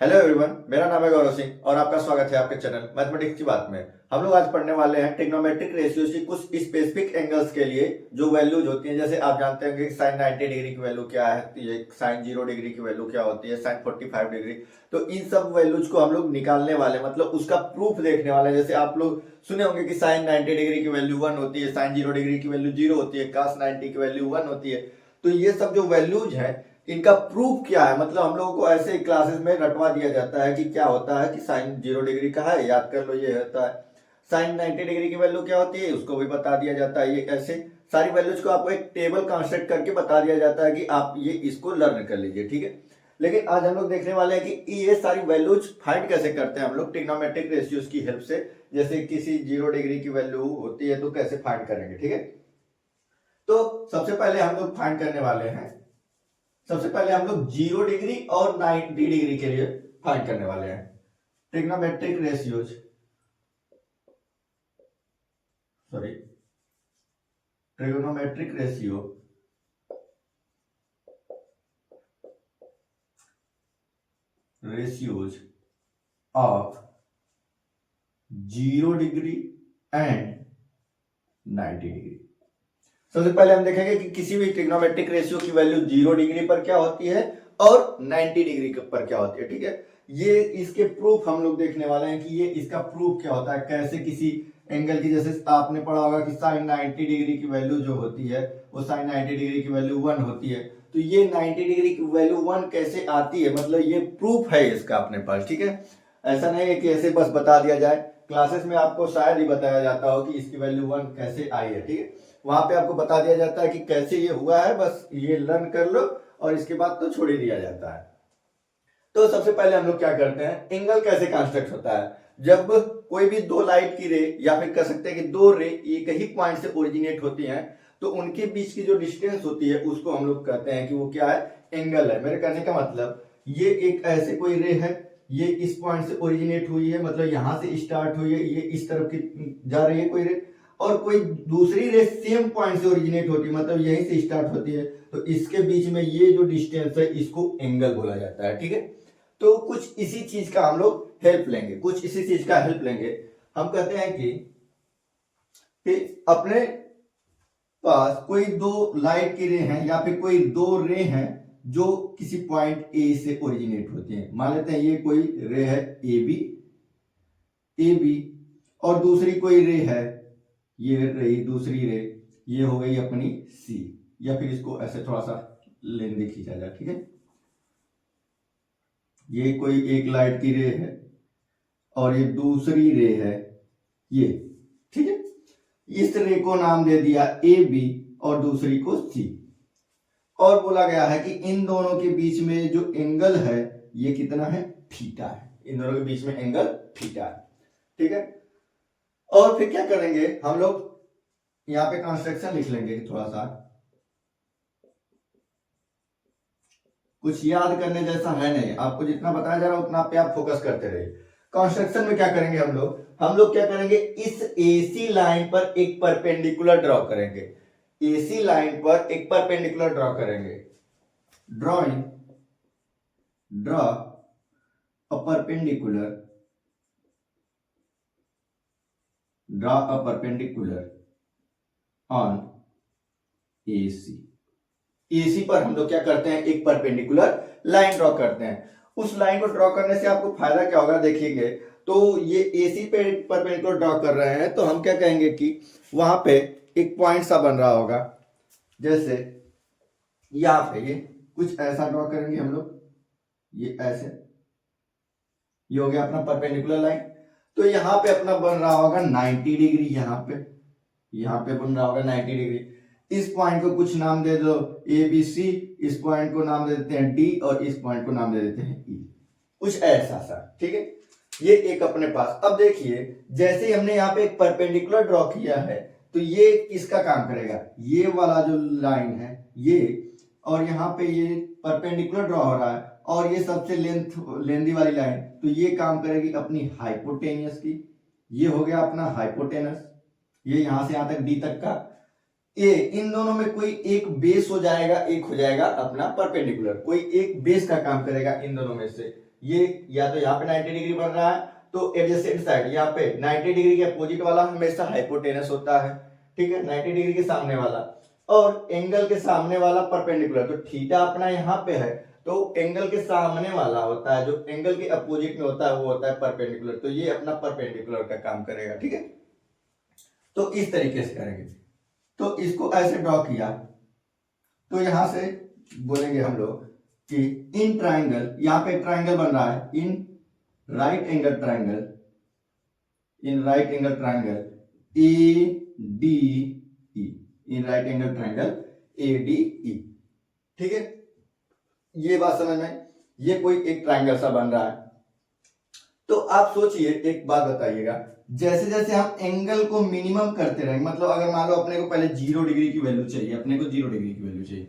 Hello everyone, मेरा नाम है गौरव सिंह और आपका स्वागत है आपके चैनल मैथमेटिक्स की बात में। हम लोग आज पढ़ने वाले हैं ट्रिग्नोमेट्रिक रेशियोज की कुछ स्पेसिफिक एंगल्स के लिए जो वैल्यूज होती हैं। जैसे आप जानते हैं कि साइन 90 डिग्री की वैल्यू क्या है, साइन 0 डिग्री की वैल्यू क्या होती है, साइन 45 डिग्री। तो इन सब वैल्यूज को हम लोग निकालने वाले, मतलब उसका प्रूफ देखने वाले। जैसे आप लोग सुने होंगे कि साइन 90 डिग्री की वैल्यू 1 होती है, साइन 0 डिग्री की वैल्यू 0 होती है, कास 90 की वैल्यू 1 होती है। तो ये सब जो वैल्यूज है इनका प्रूफ क्या है, मतलब हम लोगों को ऐसे क्लासेस में रटवा दिया जाता है कि क्या होता है कि साइन 0 डिग्री का है, याद कर लो ये होता है। साइन 90 डिग्री की वैल्यू क्या होती है उसको भी बता दिया जाता है। ये ऐसे सारी वैल्यूज को आपको एक टेबल कंस्ट्रक्ट करके बता दिया जाता है कि आप ये इसको लर्न कर लीजिए, ठीक है। लेकिन आज हम लोग देखने वाले हैं कि ये सारी वैल्यूज फाइंड कैसे करते हैं हम लोग ट्रिग्नोमेट्रिक रेशियोज की हेल्प से। जैसे किसी 0 डिग्री की वैल्यू होती है तो कैसे फाइंड करेंगे, ठीक है। तो सबसे पहले हम लोग फाइंड करने वाले हैं, सबसे पहले हम लोग 0 डिग्री और 90 डिग्री के लिए फाइंड करने वाले हैं trigonometric ratios, sorry trigonometric ratios of 0 degree and 90 degree. सबसे पहले हम देखेंगे कि किसी भी ट्रिग्नोमेट्रिक रेशियो की वैल्यू 0 डिग्री पर क्या होती है और 90 डिग्री पर क्या होती है, ठीक है। ये इसके प्रूफ हम लोग देखने वाले हैं कि ये इसका प्रूफ क्या होता है, कैसे किसी एंगल की। जैसे आपने पढ़ा होगा कि साइन 90 डिग्री की वैल्यू जो होती है वो साइन 90 डिग्री की वैल्यू 1 होती है। तो ये 90 डिग्री की वैल्यू 1 कैसे आती है, मतलब ये प्रूफ है इसका अपने पास, ठीक है। ऐसा नहीं है कि ऐसे बस बता दिया जाए, क्लासेस में आपको शायद ही बताया जाता हो कि इसकी वैल्यू 1 कैसे आई है, ठीक है। वहां पे आपको बता दिया जाता है कि कैसे ये हुआ है, बस ये लर्न कर लो और इसके बाद तो छोड़ ही दिया जाता है। तो सबसे पहले हम लोग क्या करते हैं, एंगल कैसे कंस्ट्रक्ट होता है। जब कोई भी दो लाइट की रे या फिर कह सकते हैं कि दो रे एक ही पॉइंट से ओरिजिनेट होती हैं तो उनके बीच की जो डिस्टेंस होती है उसको हम लोग कहते हैं कि वो क्या है, एंगल है। मेरे कहने का मतलब ये एक ऐसे कोई रे है, ये इस पॉइंट से ओरिजिनेट हुई है, मतलब यहां से स्टार्ट हुई है, ये इस तरफ की जा रही है कोई रे, और कोई दूसरी रे सेम पॉइंट से ओरिजिनेट होती है, मतलब यहीं से स्टार्ट होती है। तो इसके बीच में ये जो डिस्टेंस है इसको एंगल बोला जाता है, ठीक है। तो कुछ इसी चीज का हम लोग हेल्प लेंगे, कुछ इसी चीज का हेल्प लेंगे। हम कहते हैं कि अपने पास कोई दो लाइट की रे हैं या फिर कोई दो रे हैं जो किसी पॉइंट ए से ओरिजिनेट होती हैं। मान लेते हैं ये कोई रे है ए बी और दूसरी कोई रे है, ये रही दूसरी रे, ये हो गई अपनी सी, या फिर इसको ऐसे थोड़ा सा लेंदी खींचा जाए, ठीक है। ये कोई एक लाइट की रे है और ये दूसरी रे है ये, ठीक है। इस रे को नाम दे दिया ए बी और दूसरी को सी, और बोला गया है कि इन दोनों के बीच में जो एंगल है ये कितना है, थीटा है। इन दोनों के बीच में एंगल थीटा है, ठीक है। और फिर क्या करेंगे हम लोग, यहां पे कंस्ट्रक्शन लिख लेंगे थोड़ा सा, कुछ याद करने जैसा है नहीं, आपको जितना बताया जा रहा है उतना पे आप फोकस करते रहिए। कंस्ट्रक्शन में क्या करेंगे हम लोग क्या करेंगे, इस एसी लाइन पर एक परपेंडिकुलर ड्रॉ करेंगे। एसी लाइन पर एक परपेंडिकुलर ड्रॉ करेंगे। Draw a perpendicular on AC. AC पर हम लोग क्या करते हैं, एक परपेंडिकुलर लाइन ड्रॉ करते हैं। उस लाइन को ड्रॉ करने से आपको फायदा क्या होगा देखेंगे। तो ये एसी पे परपेंडिकुलर ड्रॉ कर रहे हैं तो हम क्या कहेंगे कि वहां पे एक पॉइंट सा बन रहा होगा, जैसे यहां पे ये कुछ ऐसा ड्रॉ करेंगे हम लोग, ये ऐसे, ये हो गया अपना परपेंडिकुलर लाइन। तो यहां पे अपना बन रहा होगा 90 डिग्री, यहां पे बन रहा होगा 90 डिग्री। इस पॉइंट को कुछ नाम दे दो ए बी सी, इस पॉइंट को नाम दे देते हैं डी और इस पॉइंट को नाम दे देते हैं ई, कुछ ऐसा सा, ठीक है। ये एक अपने पास। अब देखिए जैसे ही हमने यहाँ पे एक परपेंडिकुलर ड्रॉ किया है तो ये किसका काम करेगा, ये वाला जो लाइन है ये, और यहाँ पे ये परपेंडिकुलर ड्रॉ हो रहा है और ये सबसे लेंदी वाली लाइन, तो ये काम करेगी अपनी हाइपोटेनियस की। ये हो गया अपना हाइपोटेनस, ये यहां से यहां तक डी तक का। ए, इन दोनों में कोई एक बेस हो जाएगा, एक हो जाएगा अपना परपेंडिकुलर, कोई एक बेस का काम करेगा इन दोनों में से। ये या तो यहाँ पे 90 डिग्री बन रहा है तो एडजेसेंट साइड यहाँ पे 90 डिग्री के अपोजिट वाला हमेशा हाइपोटेनस होता है, ठीक है, 90 डिग्री के सामने वाला, और एंगल के सामने वाला परपेंडिकुलर। तो थीटा अपना यहाँ पे है तो एंगल के सामने वाला होता है, जो एंगल के अपोजिट में होता है वो होता है परपेंडिकुलर। तो ये अपना परपेंडिकुलर का काम करेगा, ठीक है। तो इस तरीके से करेंगे। तो इसको ऐसे ड्रॉ किया तो यहां से बोलेंगे हम लोग कि इन ट्राइंगल, यहां पे ट्राइंगल बन रहा है in right angle triangle, in right angle triangle ADE, in right angle triangle ADE, ठीक है। ये बात समझ में, ये कोई एक ट्राइंगल सा बन रहा है। तो आप सोचिए, एक बात बताइएगा, जैसे जैसे हम एंगल को मिनिमम करते रहेंगे, मतलब अगर मान लो अपने को पहले 0 डिग्री की वैल्यू चाहिए, अपने को 0 डिग्री की वैल्यू चाहिए,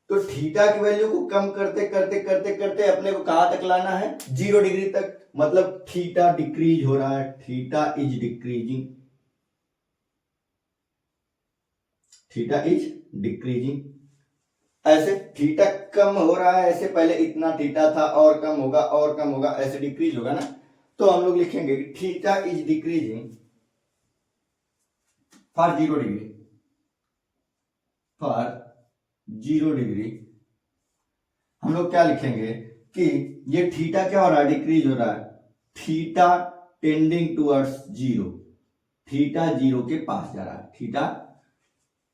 तो थीटा की वैल्यू को कम करते करते करते करते अपने को कहां तक लाना है, 0 डिग्री तक। मतलब थीटा डिक्रीज हो रहा है, theta is decreasing, theta is decreasing. ऐसे थीटा कम हो रहा है, ऐसे पहले इतना थीटा था और कम होगा और कम होगा, ऐसे डिक्रीज होगा ना। तो हम लोग लिखेंगे कि theta is decreasing for 0 degree, for 0 degree. हम लोग क्या लिखेंगे कि ये थीटा क्या हो रहा है, डिक्रीज हो रहा है, थीटा टेंडिंग टुवर्ड्स 0, थीटा 0 के पास जा रहा है, थीटा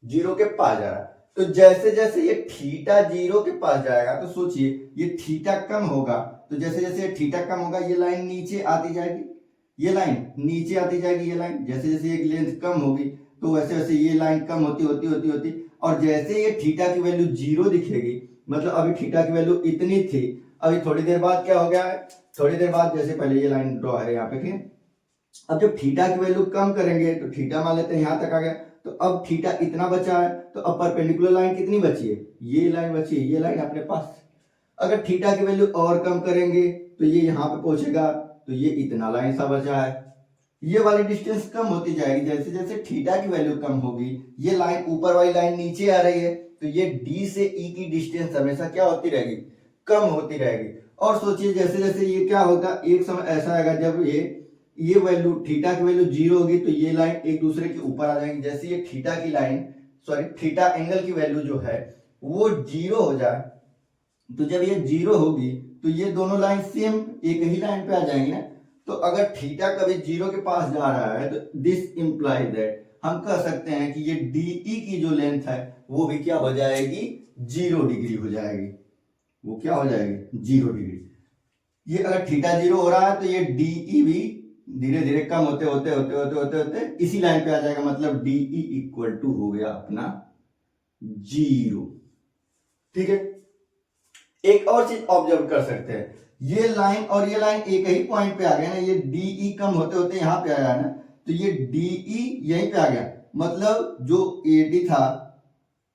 0 के पास जा रहा है। तो जैसे जैसे ये थीटा 0 के पास जाएगा तो सोचिए ये थीटा कम होगा, तो जैसे जैसे ये थीटा कम होगा ये लाइन नीचे आती जाएगी, ये लाइन नीचे आती जाएगी, ये लाइन जैसे जैसे ये लेंथ कम होगी तो वैसे वैसे ये लाइन कम होती होती होती होती, और जैसे ये थीटा की वैल्यू 0 दिखेगी, मतलब अभी थीटा की वैल्यू इतनी थी, अभी थोड़ी देर बाद क्या हो गया है, थोड़ी देर बाद जैसे पहले ये लाइन ड्रॉ है यहाँ पे, ठीक। अब जब थीटा की वैल्यू कम करेंगे तो थीटा मान लेते हैं यहाँ तक आ गया, तो अब थीटा इतना बचा है, तो अब परपेंडिकुलर लाइन कितनी बची है, ये लाइन बची है, ये लाइन अपने पास। अगर थीटा की वैल्यू और कम करेंगे तो ये यहाँ पे पहुंचेगा, तो ये इतना लाइन सा बचा है। ये वाली डिस्टेंस कम होती जाएगी, जैसे जैसे थीटा की वैल्यू कम होगी ये लाइन ऊपर वाली लाइन नीचे आ रही है, तो ये D से E की डिस्टेंस हमेशा क्या होती रहेगी, कम होती रहेगी। और सोचिए जैसे जैसे ये क्या होगा, एक समय ऐसा आएगा जब ये वैल्यू थीटा की वैल्यू 0 होगी तो ये लाइन एक दूसरे के ऊपर आ जाएंगी। जैसे ये थीटा की लाइन, सॉरी थीटा एंगल की वैल्यू जो है वो 0 हो जाए, तो जब ये 0 होगी तो ये दोनों लाइन सेम एक ही लाइन पे आ जाएंगी ना। तो अगर थीटा कभी 0 के पास जा रहा है तो दिस इंप्लाइज दैट, हम कह सकते हैं कि ये DE की जो लेंथ है वो भी क्या हो जाएगी, 0 डिग्री हो जाएगी, वो क्या हो जाएगी, 0 डिग्री। ये अगर थीटा 0 हो रहा है तो ये DE भी धीरे धीरे कम होते होते होते होते होते होते इसी लाइन पे आ जाएगा, मतलब DE इक्वल टू हो गया अपना 0, ठीक है। एक और चीज ऑब्जर्व कर सकते हैं, ये लाइन और ये लाइन एक ही पॉइंट पे आ गया ना, ये DE कम होते होते यहां पे आया ना, तो ये DE यहीं पे आ गया, मतलब जो AD था,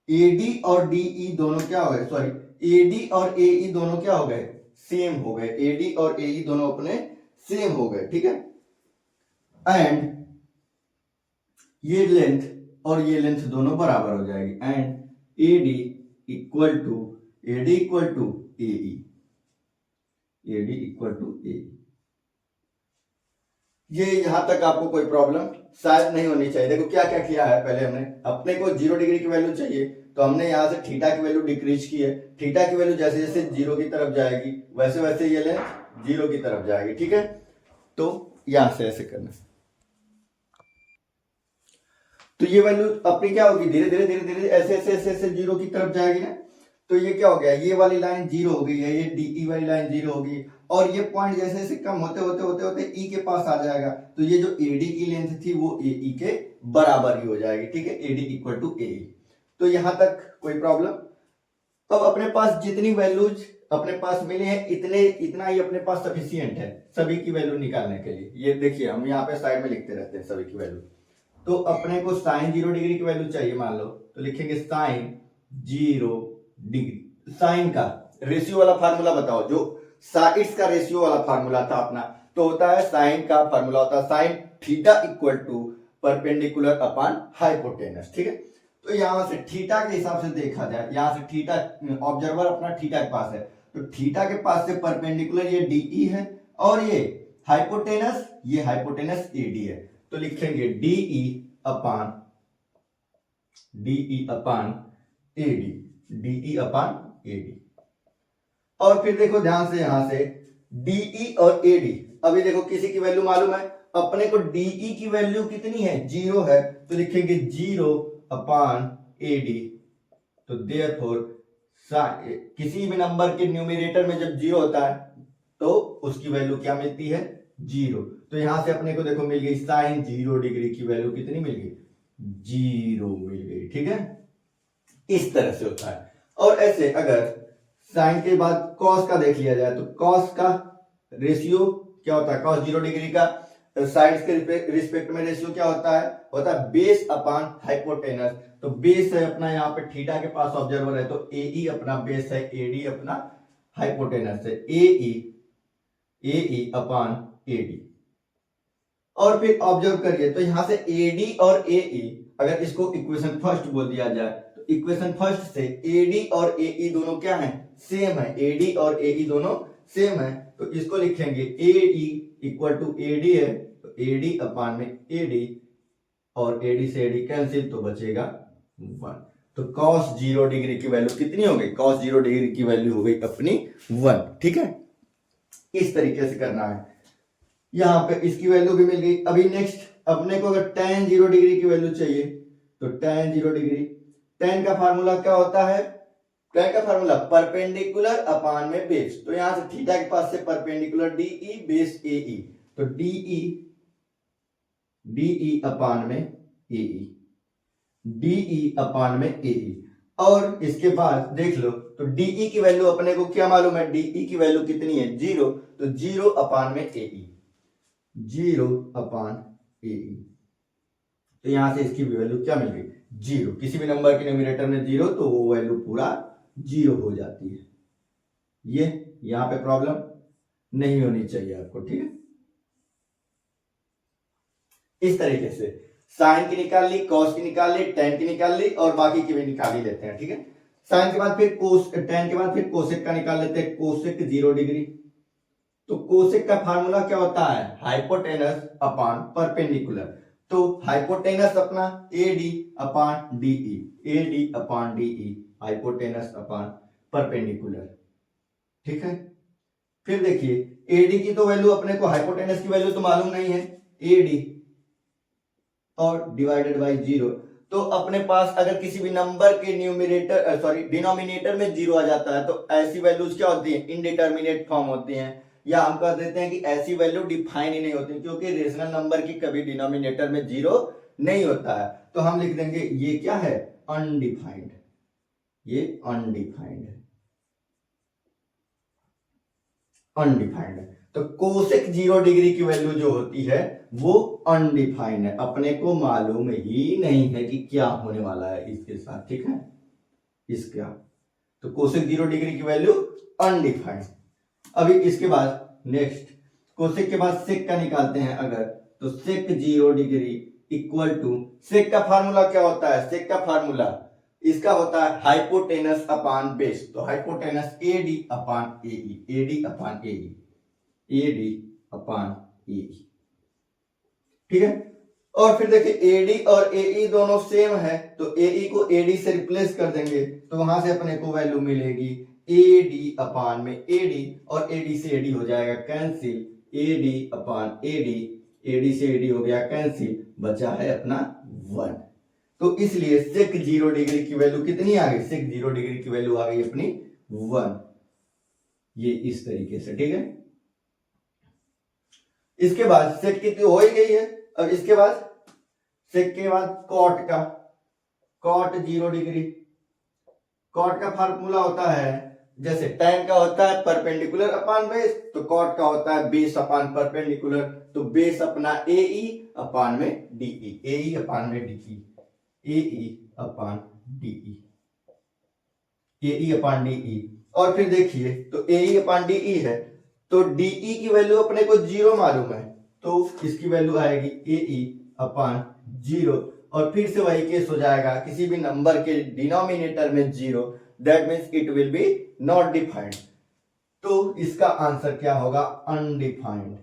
AD और DE दोनों क्या हो गए, सॉरी AD और AE दोनों क्या हो गए, सेम हो गए, AD और AE दोनों अपने सेम हो गए, ठीक है। एंड ये लेंथ और ये लेंथ दोनों बराबर हो जाएगी, and AD equal to AD equal to AE, AD equal to AE। ये यहां तक आपको कोई प्रॉब्लम शायद नहीं होनी चाहिए। देखो क्या क्या किया है, पहले हमने अपने को 0 डिग्री की वैल्यू चाहिए तो हमने यहां से थीटा की वैल्यू डिक्रीज की है, थीटा की वैल्यू जैसे जैसे 0 की तरफ जाएगी वैसे वैसे ये लेंथ 0 की तरफ जाएगी, ठीक है। तो यहां से ऐसे करना, तो ये वैल्यू अपनी क्या होगी, धीरे धीरे धीरे धीरे ऐसे ऐसे ऐसे ऐसे 0 की तरफ जाएगी ना। तो ये क्या हो गया, ये वाली लाइन 0 हो गई है, ये DE वाली लाइन 0 होगी, और ये पॉइंट जैसे जैसे कम होते होते होते होते E के पास आ जाएगा, तो ये जो AD की लेंथ थी वो AE के बराबर ही हो जाएगी, ठीक है, AD इक्वल टू AE। तो यहां तक कोई प्रॉब्लम। अब अपने पास जितनी वैल्यूज अपने पास मिले हैं इतना ही अपने पास सफिशियंट है सभी की वैल्यू निकालने के लिए। ये देखिए हम यहाँ पे साइड में लिखते रहते हैं सभी की वैल्यू। तो अपने को साइन 0 डिग्री की वैल्यू चाहिए मान लो, तो लिखेंगे साइन 0 डिग्री। साइन का रेशियो वाला फार्मूला बताओ, जो साइड्स का रेशियो वाला फार्मूला था अपना, तो होता है साइन का फार्मूला होता है sine theta equal to perpendicular upon hypotenuse, ठीक है। तो यहां से थीटा के हिसाब से देखा जाए, यहां से थीटा, ऑब्जर्वर अपना थीटा के पास है, तो थीटा के पास से परपेंडिकुलर ये डीई है और ये हाइपोटेनस एडी है। तो लिखेंगे डीई अपान एडी, डीई अपान एडी। और फिर देखो ध्यान से, यहां से डीई और एडी, अभी देखो किसी की वैल्यू मालूम है, अपने को डीई की वैल्यू कितनी है, 0 है, तो लिखेंगे 0 अपान एडी। तो देयरफॉर किसी भी नंबर के न्यूमरेटर में जब 0 होता है तो उसकी वैल्यू क्या मिलती है, 0। तो यहां से अपने को देखो मिल गई साइन 0 डिग्री की वैल्यू कितनी मिल गई, 0 मिल गई। ठीक है, इस तरह से होता है। और ऐसे अगर साइन के बाद कॉस का देख लिया जाए तो कॉस का रेशियो क्या होता है, कॉस 0 डिग्री का साइड्स के रिस्पेक्ट में रेशियो क्या होता है बेस अपान हाइपोटेनस। तो बेस है अपना यहाँ पे थीटा के पास ऑब्जर्वर है, तो एई अपना बेस है, एडी अपना हाइपोटेनस है, एई अपान एडी। और फिर ऑब्जर्व करिए, तो यहां से एडी और एई, अगर इसको इक्वेशन फर्स्ट बोल दिया जाए तो इक्वेशन फर्स्ट से एडी और एई दोनों क्या है, सेम है, एडी और एई दोनों सेम है। तो इसको लिखेंगे एडी इक्वल टू एडी है, तो एडी अपान में एडी, और एडी से एडी कैंसिल, तो बचेगा 1। तो cos 0 डिग्री की वैल्यू कितनी हो गई, cos 0 डिग्री की वैल्यू हो गई अपनी 1। ठीक है, इस तरीके से करना है। यहां पे इसकी वैल्यू भी मिल गई। अभी नेक्स्ट अपने को अगर tan 0 डिग्री की वैल्यू चाहिए, तो tan 0 डिग्री, tan का फार्मूला क्या होता है, tan का फार्मूला परपेंडिकुलर अपान में बेस। तो यहां से थीटा के पास से परपेंडिकुलर डीई बेस एई, तो डीई अपान में एई, डीई अपान में एई। और इसके बाद देख लो, तो डीई की वैल्यू अपने को क्या मालूम है, डीई की वैल्यू कितनी है, 0, तो 0 अपान में एई, 0 अपान एई। तो यहां से इसकी वैल्यू क्या मिल गई, 0। किसी भी नंबर के न्यूमरेटर में 0 तो वो वैल्यू पूरा 0 हो जाती है। ये यहां पे प्रॉब्लम नहीं होनी चाहिए आपको। ठीक है, इस तरीके से साइन की निकाल ली, कॉस की निकाल ली, tan की निकाल ली, और बाकी की भी निकाल ही लेते हैं। ठीक है, साइन के बाद फिर कोस, tan के बाद फिर कोसेक का निकाल लेते हैं, कोसेक 0 डिग्री। तो कोसेक का फार्मूला क्या होता है, हाइपोटेनस अपान परपेंडिकुलर। तो हाइपोटेनस अपना एडी अपान डीई, एडी अपान डीई, हाइपोटेनस अपान परपेंडिकुलर। ठीक है, फिर देखिए एडी की तो वैल्यू अपने को, हाइपोटेनस की वैल्यू तो मालूम नहीं है, एडी और डिवाइडेड बाय 0। तो अपने पास अगर किसी भी नंबर के डिनोमिनेटर में 0 आ जाता है तो ऐसी वैल्यूज क्या होती है, इनडिटर्मिनेट फॉर्म होती हैं, या हम कह देते हैं कि ऐसी वैल्यू डिफाइन ही नहीं होती, क्योंकि रेशनल नंबर की कभी डिनोमिनेटर में 0 नहीं होता है। तो हम लिख देंगे ये क्या है, अनडिफाइंड, ये अनडिफाइंड है, अनडिफाइंड है। तो कोसेक 0 डिग्री की वैल्यू जो होती है वो अनडिफाइंड है, अपने को मालूम ही नहीं है कि क्या होने वाला है इसके साथ। ठीक है, इसका तो कोसेक 0 डिग्री की वैल्यू अनडिफाइंड। अभी इसके बाद नेक्स्ट कोसेक के बाद सेक का निकालते हैं अगर, तो सेक 0 डिग्री इक्वल टू, सेक का फार्मूला क्या होता है, सेक का फार्मूला इसका होता है हाइपोटेनस अपान बेस। तो हाइपोटेनस एडी अपान एई, एडी अपान एई, एडी अपान एई। ठीक है, और फिर देखिए एडी और एई दोनों सेम है, तो एई को एडी से रिप्लेस कर देंगे, तो वहां से अपने को वैल्यू मिलेगी एडी अपान में एडी, और एडी से एडी हो जाएगा कैंसिल, एडी अपान एडी, एडी से एडी हो गया कैंसिल, बचा है अपना 1। तो इसलिए सेक 0 डिग्री की वैल्यू कितनी आ गई, सेक 0 डिग्री की वैल्यू आ गई अपनी 1। ये इस तरीके से। ठीक है, इसके बाद सेक कितनी हो ही गई है। अब इसके बाद सेक के बाद कॉट का, कॉट 0 डिग्री, कॉट का फार्मूला होता है जैसे tan का होता है परपेंडिकुलर अपान बेस, तो कॉट का होता है बेस अपान परपेंडिकुलर। तो बेस अपना एई अपान में डीई, एई अपान में डीई, एई अपान डीई, एई अपान डीई। और फिर देखिए तो एई अपान डीई है, तो डीई की वैल्यू अपने को 0 मालूम है, तो इसकी वैल्यू आएगी एई अपान 0, और फिर से वही केस हो जाएगा, किसी भी नंबर के डिनोमिनेटर में 0, that means it will be not defined. तो इसका आंसर क्या होगा? अनडिफाइंड,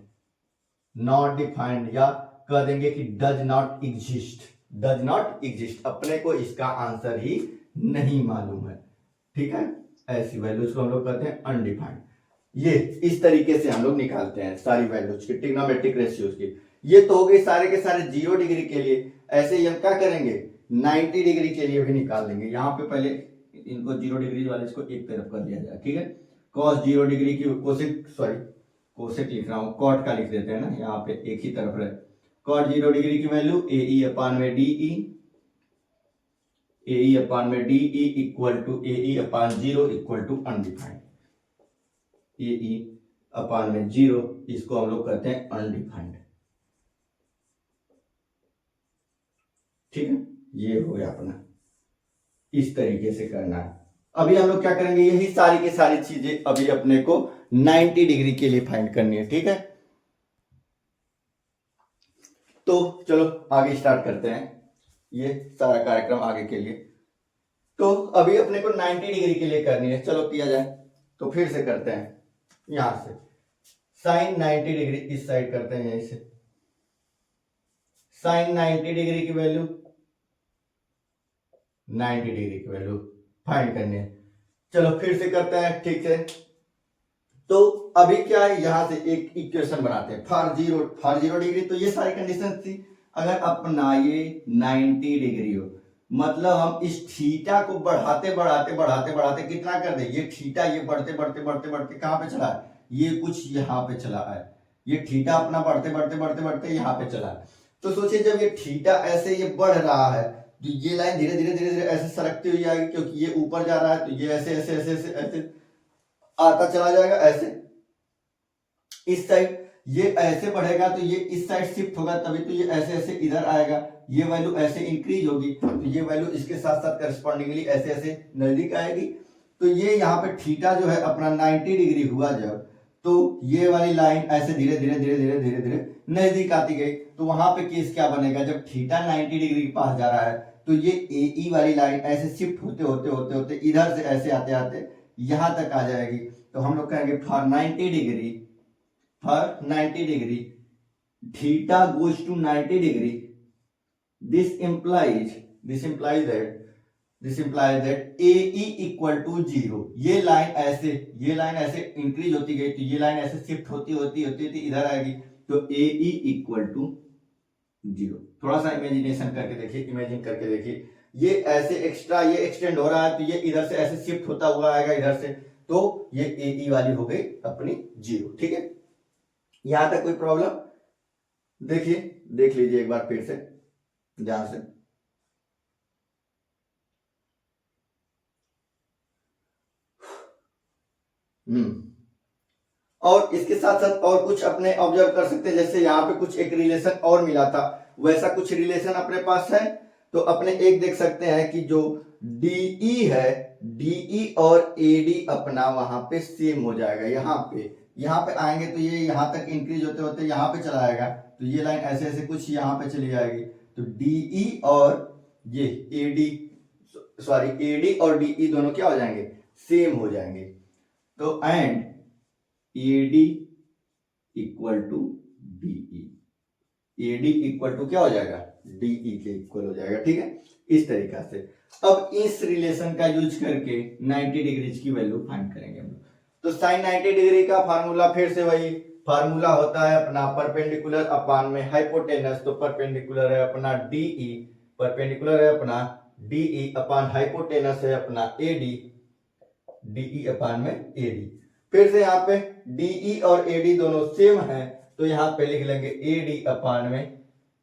नॉट डिफाइंड, या कह देंगे कि does not exist, does not exist, अपने को इसका आंसर ही नहीं मालूम है। ठीक है, ऐसी वैल्यूज को हम लोग कहते हैं अनडिफाइंड। ये इस तरीके से हम लोग निकालते हैं सारी वैल्यूज की, ट्रिग्नोमेट्रिक रेशियोज की। ये तो हो गई सारे के सारे 0 डिग्री के लिए। ऐसे ही हम क्या करेंगे, 90 डिग्री के लिए भी निकाल देंगे। यहाँ पे पहले इनको 0 डिग्री वाले इसको एक तरफ कर लिया जाए, ठीक है। कॉस 0 डिग्री की कोसेक लिख रहा हूं, कॉट का लिख देते हैं ना, यहाँ पे एक ही तरफ रहे। कॉट 0 डिग्री की वैल्यू AE अपान में DE, AE अपान में DE equal to AE upon 0 equal to undefined. AE upon में 0, इसको हम लोग कहते हैं अनडिफाइंड। ठीक है, ये हो गया अपना, इस तरीके से करना है। अभी हम लोग क्या करेंगे, यही सारी की सारी चीजें अभी अपने को 90 डिग्री के लिए फाइंड करनी है। ठीक है, तो चलो आगे स्टार्ट करते हैं ये सारा कार्यक्रम आगे के लिए। तो अभी अपने को 90 डिग्री के लिए करनी है, चलो किया जाए। तो फिर से करते हैं, यहां से साइन 90 डिग्री इस साइड करते हैं, यहीं से साइन 90 डिग्री की वैल्यू, 90 डिग्री की वैल्यू फाइंड करनी है। चलो फिर से करते हैं, ठीक है। तो अभी क्या है, यहां से एक इक्वेशन बनाते हैं, फॉर जीरो डिग्री। तो ये सारी कंडीशन थी। अगर अपना ये 90 डिग्री हो, मतलब हम इस थीटा को बढ़ाते बढ़ाते बढ़ाते बढ़ाते कितना कर दे, ये थीटा ये बढ़ते बढ़ते बढ़ते बढ़ते कहां पे चला है, ये कुछ यहां पे चला है। ये थीटा अपना बढ़ते बढ़ते बढ़ते बढ़ते यहां पे चला है। तो सोचिए जब ये थीटा ऐसे ये बढ़ रहा है, तो ये लाइन धीरे धीरे धीरे धीरे ऐसे सरकती हुई आएगी, क्योंकि ये ऊपर जा रहा है। तो ये ऐसे ऐसे ऐसे ऐसे ऐसे आता चला जाएगा, ऐसे इस साइड ये ऐसे बढ़ेगा, तो ये इस साइड शिफ्ट होगा, तभी तो ये ऐसे ऐसे इधर आएगा। ये वैल्यू ऐसे इंक्रीज होगी, तो ये वैल्यू इसके साथ साथ करस्पॉन्डिंगली ऐसे ऐसे नजदीक आएगी। तो ये यहाँ पे थीटा जो है अपना 90 डिग्री हुआ जब, तो ये वाली लाइन ऐसे धीरे धीरे धीरे धीरे धीरे धीरे नजदीक आती गई। तो वहां पे केस क्या बनेगा, जब थीटा 90 डिग्री के पास जा रहा है, तो ये AE वाली लाइन ऐसे शिफ्ट होते होते होते होते इधर से ऐसे आते आते यहां तक आ जाएगी। तो हम लोग कहेंगे for 90 degree, for 90 degree theta goes to 90 degree, this implies that AE equal to 0। ये लाइन ऐसे इंक्रीज होती गई, तो ये लाइन ऐसे शिफ्ट होती होती होती होती इधर आएगी। तो AE इक्वल टू 0। थोड़ा सा इमेजिनेशन करके देखिए, इमेजिन करके देखिए, ये ऐसे एक्स्ट्रा ये एक्सटेंड हो रहा है, तो ये इधर से ऐसे शिफ्ट होता हुआ आएगा इधर से, तो ये AE वाली हो गई अपनी 0। ठीक है, यहां तक कोई प्रॉब्लम? देखिए, देख लीजिए एक बार फिर से ध्यान से। और इसके साथ साथ और कुछ अपने ऑब्जर्व कर सकते हैं, जैसे यहाँ पे कुछ एक रिलेशन और मिला था, वैसा कुछ रिलेशन अपने पास है। तो अपने एक देख सकते हैं कि जो DE है, DE और AD अपना वहां पे सेम हो जाएगा। यहाँ पे आएंगे तो ये यहाँ तक इंक्रीज होते होते यहाँ पे चला आएगा, तो ये लाइन ऐसे ऐसे कुछ यहाँ पे चली जाएगी। तो DE और ये AD और DE दोनों क्या हो जाएंगे, सेम हो जाएंगे। तो and AD equal to DE, AD equal to क्या हो जाएगा, DE के इक्वल हो जाएगा। ठीक है, इस तरीका से अब इस रिलेशन का यूज करके 90 डिग्री की वैल्यू फाइंड करेंगे हम। तो साइन 90 डिग्री का फार्मूला फिर से वही फार्मूला होता है अपना परपेंडिकुलर अपान में हाइपोटेनस। तो परपेंडिकुलर है अपना DE, परपेंडिकुलर है अपना DE अपान हाइपोटेनस है अपना AD, DE अपान में AD। फिर से यहाँ पे DE और AD दोनों सेम है, तो यहाँ पे लिख लेंगे AD अपान में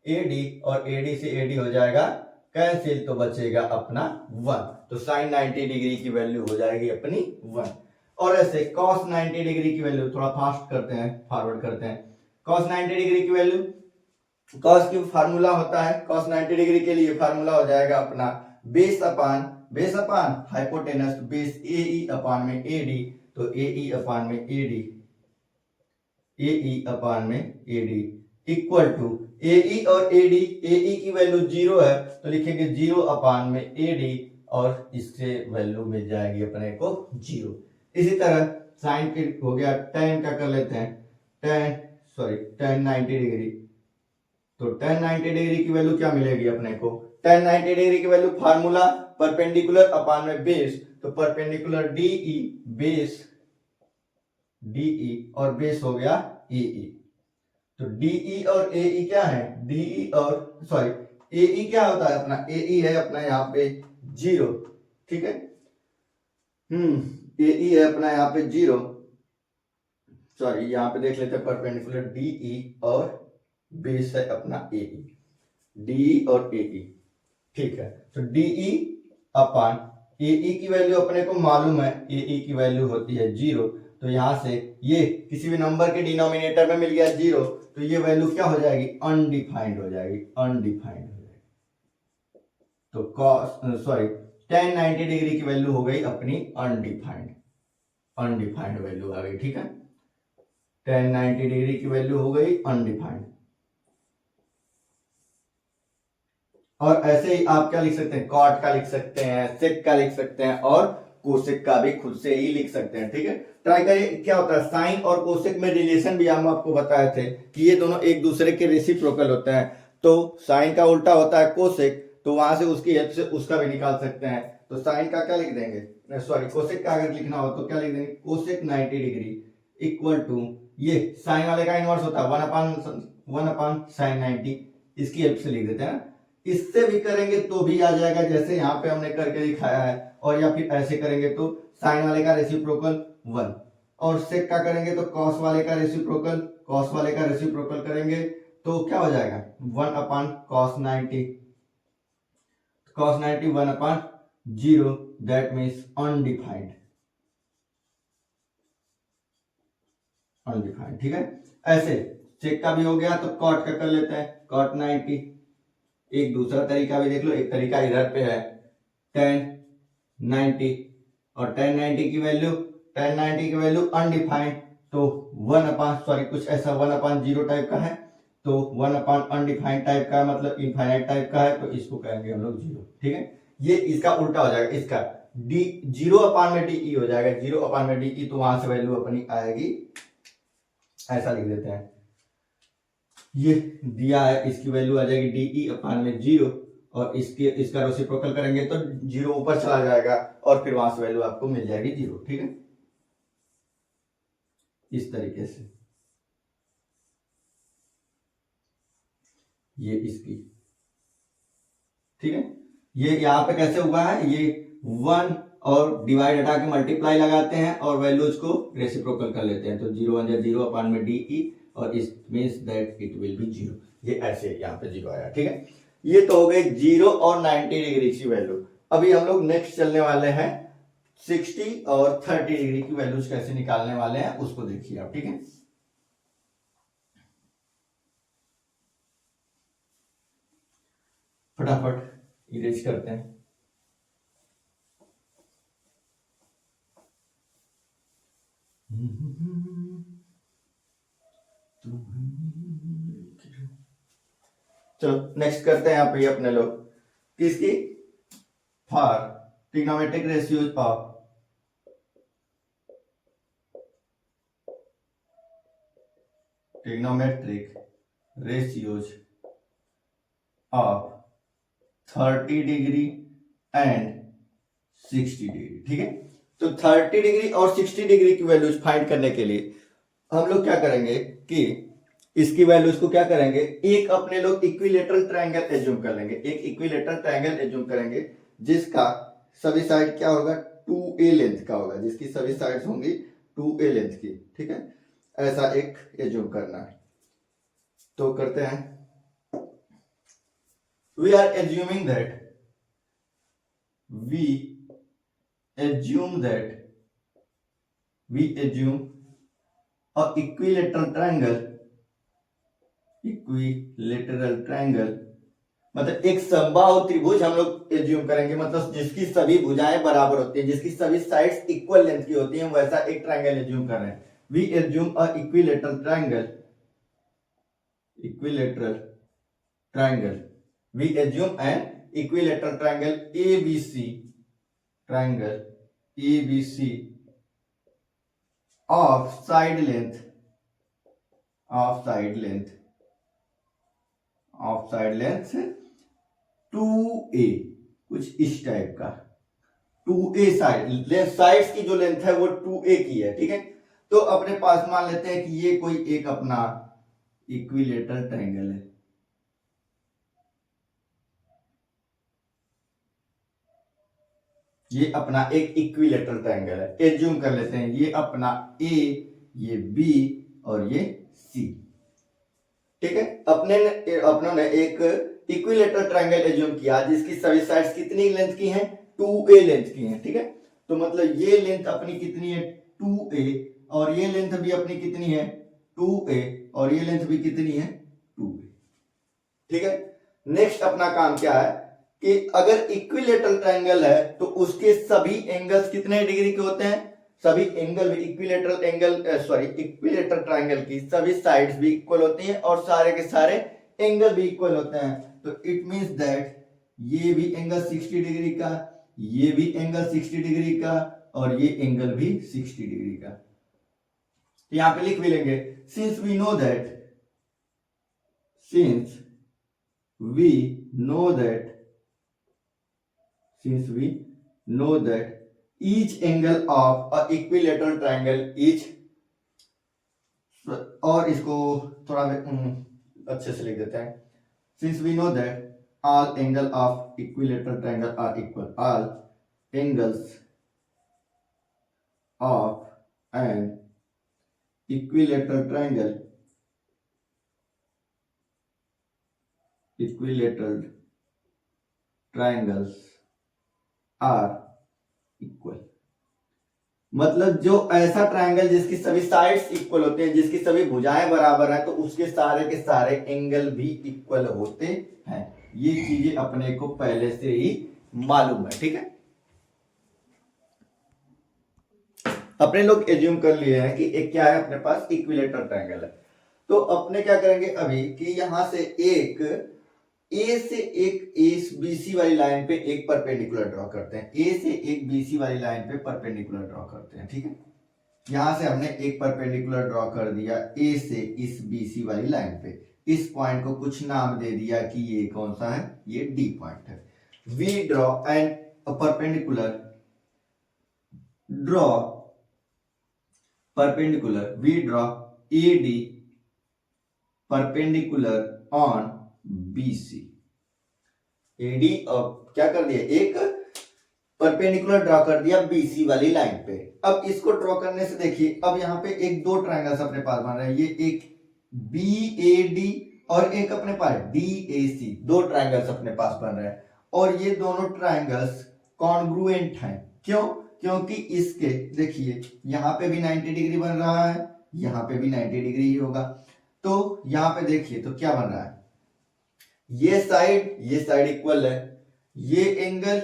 AD, और AD से AD हो जाएगा कैंसिल, तो बचेगा अपना 1। तो साइन 90 डिग्री की वैल्यू हो जाएगी अपनी 1। और ऐसे cos 90 डिग्री की वैल्यू, थोड़ा फास्ट करते हैं, फॉरवर्ड करते हैं। cos 90 डिग्री की वैल्यू, cos की फार्मूला होता है, cos 90 डिग्री के लिए फार्मूला हो जाएगा अपना base upon hypotenuse, base AE upon में AD। तो AE अपान में AD, AE अपान में AD इक्वल टू AE और AD, AE की वैल्यू 0 है तो लिखेंगे 0 अपान में AD और इससे वैल्यू मिल जाएगी अपने को 0। इसी तरह साइन के हो गया, tan का कर लेते हैं, tan 90 डिग्री, तो tan 90 डिग्री की वैल्यू क्या मिलेगी अपने को, tan 90 डिग्री की वैल्यू फार्मूला परपेंडिकुलर अपान में बेस, तो परपेंडिकुलर DE बेस DE और बेस हो गया EE। तो DE और AE क्या है, DE और AE क्या होता है अपना, AE है अपना यहाँ पे 0, ठीक है। AE है अपना यहाँ पे 0, यहाँ पे देख लेते हैं परपेंडिकुलर DE और बेस है अपना AE, DE और AE, ठीक है। तो DE अपान AE की वैल्यू अपने को मालूम है, AE की वैल्यू होती है 0, तो यहां से ये किसी भी नंबर के डिनोमिनेटर में मिल गया 0, तो ये वैल्यू क्या हो जाएगी, अनडिफाइंड हो जाएगी, अनडिफाइंड हो जाएगी। तो tan 90 डिग्री की वैल्यू हो गई अपनी अनडिफाइंड, अनडिफाइंड वैल्यू आ गई, ठीक है। tan 90 डिग्री की वैल्यू हो गई अनडिफाइंड। और ऐसे ही आप क्या लिख सकते हैं, कॉट का लिख सकते हैं, सेक का लिख सकते हैं और कोसेक का भी खुद से ही लिख सकते हैं, ठीक है। ट्राई करिए, क्या होता है साइन और कोसेक में रिलेशन भी हम आपको बताए थे कि ये दोनों एक दूसरे के रेसिप्रोकल होते हैं। तो साइन का उल्टा होता है कोसेक, तो वहां से उसकी हेल्प से उसका भी निकाल सकते हैं। तो साइन का क्या लिख देंगे, कोसेक का अगर लिखना हो तो क्या लिख देंगे, कोसेक 90 डिग्री इक्वल टू, ये साइन वाले का इनवर्स होता है 1 अपान साइन 90, इसकी हेल्प से लिख देते हैं। इससे भी करेंगे तो भी आ जाएगा, जैसे यहाँ पे हमने करके दिखाया है, और या फिर ऐसे करेंगे तो साइन वाले का रेसिप्रोकल 1, और सेक का करेंगे तो कॉस वाले का रेसिप्रोकल करेंगे तो क्या हो जाएगा 1 अपान cos 90, 1 upon 0, that means undefined, ठीक है। ऐसे सेक का भी हो गया तो कॉट का कर लेते हैं, कॉट 90। एक दूसरा तरीका भी देख लो, एक तरीका इधर पे है tan 90, और tan 90 की वैल्यू अनडिफाइंड, तो 1 अपान कुछ ऐसा 1 अपान 0 टाइप का है, तो 1 अपान अनडिफाइंड टाइप का मतलब इनफाइनाइट टाइप का है, तो इसको कहेंगे हम लोग 0, ठीक है। ये इसका उल्टा हो जाएगा, इसका डी 0 अपान में DE हो जाएगा, 0 अपान में DE, तो वहां से वैल्यू अपनी आएगी, ऐसा लिख देते हैं, ये दिया है, इसकी वैल्यू आ जाएगी DE अपान में 0, और इसका रेसिप्रोकल करेंगे तो 0 ऊपर चला जाएगा और फिर वहां से वैल्यू आपको मिल जाएगी 0, ठीक है। इस तरीके से ये इसकी, ठीक है। ये यहाँ पे कैसे हुआ है, ये 1 और डिवाइड हटा के मल्टीप्लाई लगाते हैं और वैल्यूज को रेसिप्रोकल कर लेते हैं, तो 0 1 0 अपान में DE, और it means that it will be 0, ये ऐसे यहाँ पे 0 आया, ठीक है। ये तो हो गई 0 और 90 डिग्री की वैल्यू। अभी हम लोग नेक्स्ट चलने वाले हैं 60 और 30 डिग्री की वैल्यूज कैसे निकालने वाले हैं, उसको देखिए आप, ठीक है। फटाफट इरेज करते हैं। चलो नेक्स्ट करते हैं यहाँ पे अपने लोग किसकी, for trigonometric ratios of of 30 degree and 60 degree, ठीक है। तो 30 डिग्री और 60 डिग्री की वैल्यूज फाइंड करने के लिए हम लोग क्या करेंगे कि इसकी वैल्यूज को क्या करेंगे, एक अपने लोग इक्विलेटरल ट्रायंगल एज्यूम कर लेंगे, एक इक्विलेटरल ट्रायंगल एज्यूम करेंगे जिसका सभी साइड क्या होगा 2a लेंथ का होगा, जिसकी सभी साइड्स होंगी 2a लेंथ की, ठीक है। ऐसा एक एज्यूम करना है, तो करते हैं, we are assuming that we assume a equilateral triangle मतलब एक समबाहु त्रिभुज हम लोग एज्यूम करेंगे, मतलब जिसकी सभी भुजाएं बराबर होती हैं, जिसकी सभी साइड्स इक्वल लेंथ की होती हैं, वैसा एक ट्रायंगल एज्यूम कर रहे हैं। We assume a equilateral equilateral triangle, we assume an equilateral triangle ABC, triangle ABC of side length, of side length 2a, कुछ इस टाइप का 2a साइड, साइड्स की जो लेंथ है वो 2a की है, ठीक है। तो अपने पास मान लेते हैं कि ये कोई एक अपना इक्विलेटरल ट्रायंगल है, ये अपना एक इक्विलेटरल ट्रायंगल है, एज्यूम कर लेते हैं ये अपना A, ये B और ये C, ठीक है। अपनों ने एक इक्विलेटरल ट्रायंगल एज्यूम किया जिसकी सभी साइड्स कितनी लेंथ की हैं, 2a लेंथ की हैं, ठीक है। तो मतलब ये लेंथ अपनी कितनी है 2a, और ये लेंथ भी अपनी कितनी है 2a, और ये लेंथ भी कितनी है 2a, ठीक है। नेक्स्ट अपना काम क्या है कि अगर इक्विलेटरल ट्रायंगल है तो उसके सभी एंगल्स कितने डिग्री के होते हैं, सभी एंगल भी इक्विलेटरल इक्विलेटरल ट्रायंगल की सभी साइड्स भी इक्वल होती हैं और सारे के सारे एंगल भी इक्वल होते हैं। तो इट मींस दैट ये भी एंगल 60 डिग्री का, ये भी एंगल 60 डिग्री का, और ये एंगल भी 60 डिग्री का। यहां पे लिख भी लेंगे since we know that each angle of a equilateral triangle each, और इसको थोड़ा अच्छे से लिख देते हैं, since we know that all angle of equilateral triangle are equal, all angles of an equilateral triangles are equal. मतलब जो ऐसा ट्रायंगल जिसकी सभी साइड्स इक्वल होते हैं, जिसकी सभी भुजाएं बराबर हैं, तो उसके सारे के सारे एंगल भी इक्वल होते हैं। ये चीजें अपने को पहले से ही मालूम है, ठीक है। अपने लोग एज्यूम कर लिए हैं कि एक क्या है अपने पास इक्विलेटरल ट्रायंगल है। तो अपने क्या करेंगे अभी कि यहां से एक ए से एक BC वाली लाइन पे एक परपेंडिकुलर ड्रॉ करते हैं, ए से एक BC वाली लाइन पे परपेंडिकुलर ड्रॉ करते हैं, ठीक है। यहां से हमने एक परपेंडिकुलर ड्रॉ कर दिया ए से इस BC वाली लाइन पे, इस पॉइंट को कुछ नाम दे दिया कि ये कौन सा है, ये D पॉइंट है। We draw and perpendicular we draw AD perpendicular on BC, AD क्या कर दिया, एक परपेंडिकुलर ड्रॉ कर दिया BC वाली लाइन पे। अब इसको ड्रॉ करने से देखिए, अब यहाँ पे एक दो ट्रायंगल्स अपने पास बन रहे हैं, ये एक BAD और एक अपने पास DAC, दो ट्रायंगल्स अपने पास बन रहे हैं, और ये दोनों ट्रायंगल्स कॉन्ग्रुएंट हैं। क्यों? क्योंकि इसके देखिए यहाँ पे भी 90 डिग्री बन रहा है, यहाँ पे भी 90 डिग्री ही होगा। तो यहाँ पे देखिए तो क्या बन रहा है, ये साइड इक्वल है, ये एंगल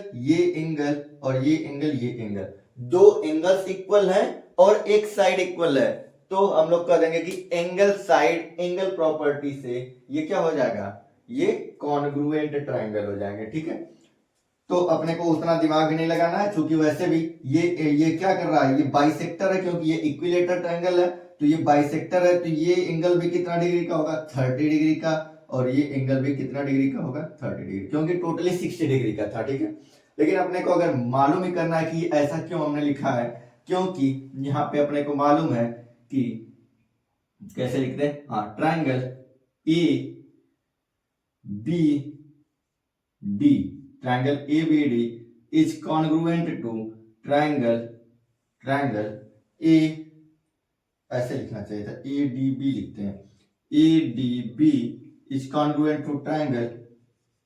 और ये एंगल, दो एंगल्स इक्वल हैं और एक साइड इक्वल है। तो हम लोग कह देंगे कि एंगल प्रॉपर्टी से ये क्या हो जाएगा, ये कॉन्ग्रुएंट ट्रायंगल हो जाएंगे, ठीक है। तो अपने को उतना दिमाग भी नहीं लगाना है, क्योंकि वैसे भी ये क्या कर रहा है, ये बाइसेक्टर है, क्योंकि ये इक्विलेटरल ट्रायंगल है, तो ये बाइसेक्टर है, तो ये एंगल भी कितना डिग्री का होगा, 30 डिग्री का, और ये एंगल भी कितना डिग्री का होगा, 30 डिग्री, क्योंकि टोटली 60 डिग्री का था, ठीक है। लेकिन अपने को अगर मालूम ही करना है कि ऐसा क्यों हमने लिखा है, क्योंकि यहाँ पे अपने को मालूम है कि कैसे लिखते हैं, हाँ, triangle ABD, triangle ABD is congruent to triangle A, ऐसे लिखना चाहिए था, ADB लिखते हैं, ADB is congruent to triangle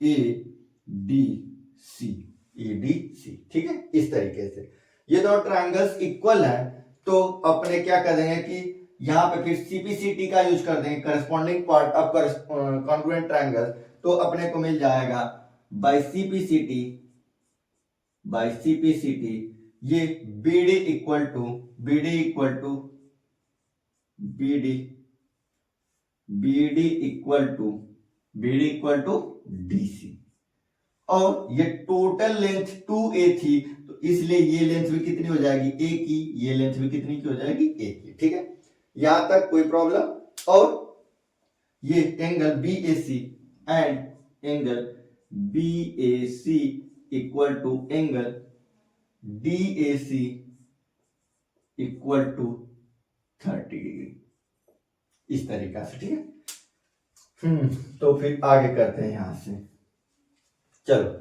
ADC, ठीक है। इस तरीके से ये दोनों ट्रायंगल्स इक्वल हैं, तो अपने क्या कर देंगे कि यहाँ पे फिर CPCT का यूज कर देंगे, corresponding part of congruent triangle. तो अपने को मिल जाएगा बाय CPCT ये BD equal to B D equal to D C. और ये टोटल लेंथ 2a थी, तो इसलिए ये लेंथ भी कितनी हो जाएगी, a की, ये लेंथ भी कितनी की हो जाएगी, a की। ठीक है, यहां तक कोई प्रॉब्लम। और ये angle BAC and angle BAC equal to angle DAC equal to 30 degree, इस तरीका से। ठीक है, तो फिर आगे करते हैं यहां से। चलो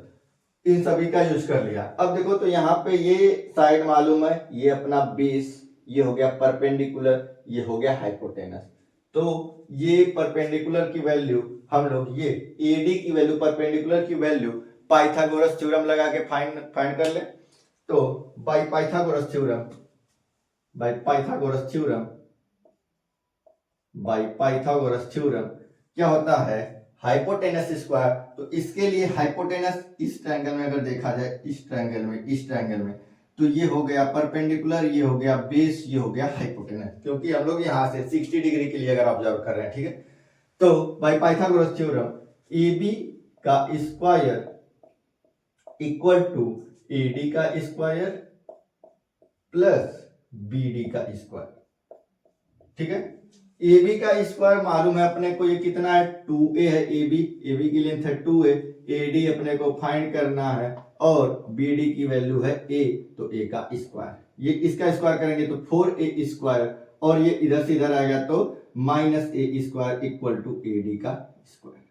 इन सभी का यूज कर लिया। अब देखो तो यहाँ पे ये साइड मालूम है, ये अपना बेस, ये हो गया परपेंडिकुलर, ये हो गया हाइपोटेनस। तो ये परपेंडिकुलर की वैल्यू हम लोग ये AD की वैल्यू, परपेंडिकुलर की वैल्यू पाइथागोरस थ्योरम लगा के फाइंड कर ले। तो बाय पाइथागोरस थ्योरम क्या होता है, हाइपोटेनस स्क्वायर। तो इसके लिए हाइपोटेनस इस ट्रायंगल में अगर देखा जाए, इस ट्रायंगल में तो ये हो गया परपेंडिकुलर, ये हो गया बेस, ये हो गया हाइपोटेनस, क्योंकि हम लोग यहां से 60 डिग्री के लिए अगर ऑब्जर्व कर रहे हैं। ठीक है, तो बाय पाइथागोरस थ्योरम AB का स्क्वायर इक्वल टू AD का स्क्वायर प्लस BD का स्क्वायर। ठीक है, AB का स्क्वायर मालूम है अपने को, ये कितना है, 2a है। AB की लेंथ है 2a, AD अपने को फाइंड करना है, और BD की वैल्यू है a, तो a का स्क्वायर, ये इसका स्क्वायर करेंगे तो 4a स्क्वायर, और ये इधर से इधर आएगा तो -a square equal to AD का स्क्वायर।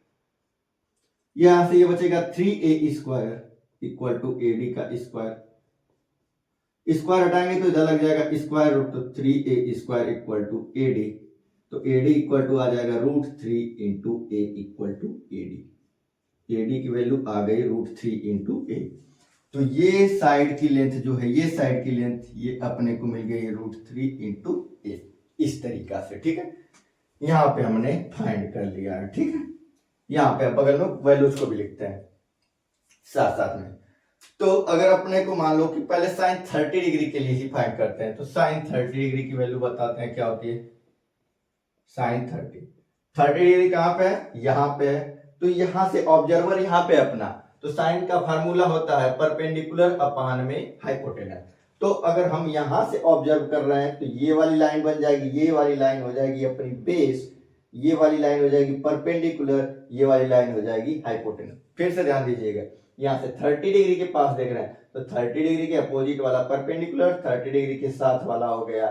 यहां से ये बचेगा 3a square equal to AD का स्क्वायर, स्क्वायर हटाएंगे तो इधर लग जाएगा स्क्वायर रूट, तो 3a square equal to AD, तो AD इक्वल टू आ जाएगा √3 into a equal to AD की वैल्यू आ गई √3 इंटू a। तो ये साइड की लेंथ जो है, ये साइड की लेंथ ये अपने को मिल गई √3 इंटू a, इस तरीका से। ठीक है, यहां पे हमने फाइंड कर लिया है। ठीक है, यहां पे बगल में वैल्यूज को भी लिखते हैं साथ साथ में। तो अगर अपने को मान लो कि पहले साइन 30 डिग्री के लिए ही फाइंड करते हैं, तो साइन 30 डिग्री की वैल्यू बताते हैं क्या होती है। साइन 30 डिग्री कहां पे है, यहां पे है, तो यहां से ऑब्जर्वर यहां पे अपना, तो साइन का फार्मूला होता है परपेंडिकुलर अपान में हाइपोटेनस। तो अगर हम यहां से ऑब्जर्व कर रहे हैं तो ये वाली लाइन बन जाएगी, ये वाली लाइन हो जाएगी अपनी बेस, ये वाली लाइन हो जाएगी परपेंडिकुलर, ये वाली लाइन हो जाएगी हाइपोटेनस। फिर से ध्यान दीजिएगा, यहां से 30 डिग्री के पास देख रहे हैं, तो 30 डिग्री के अपोजिट वाला परपेंडिकुलर, 30 डिग्री के साथ वाला हो गया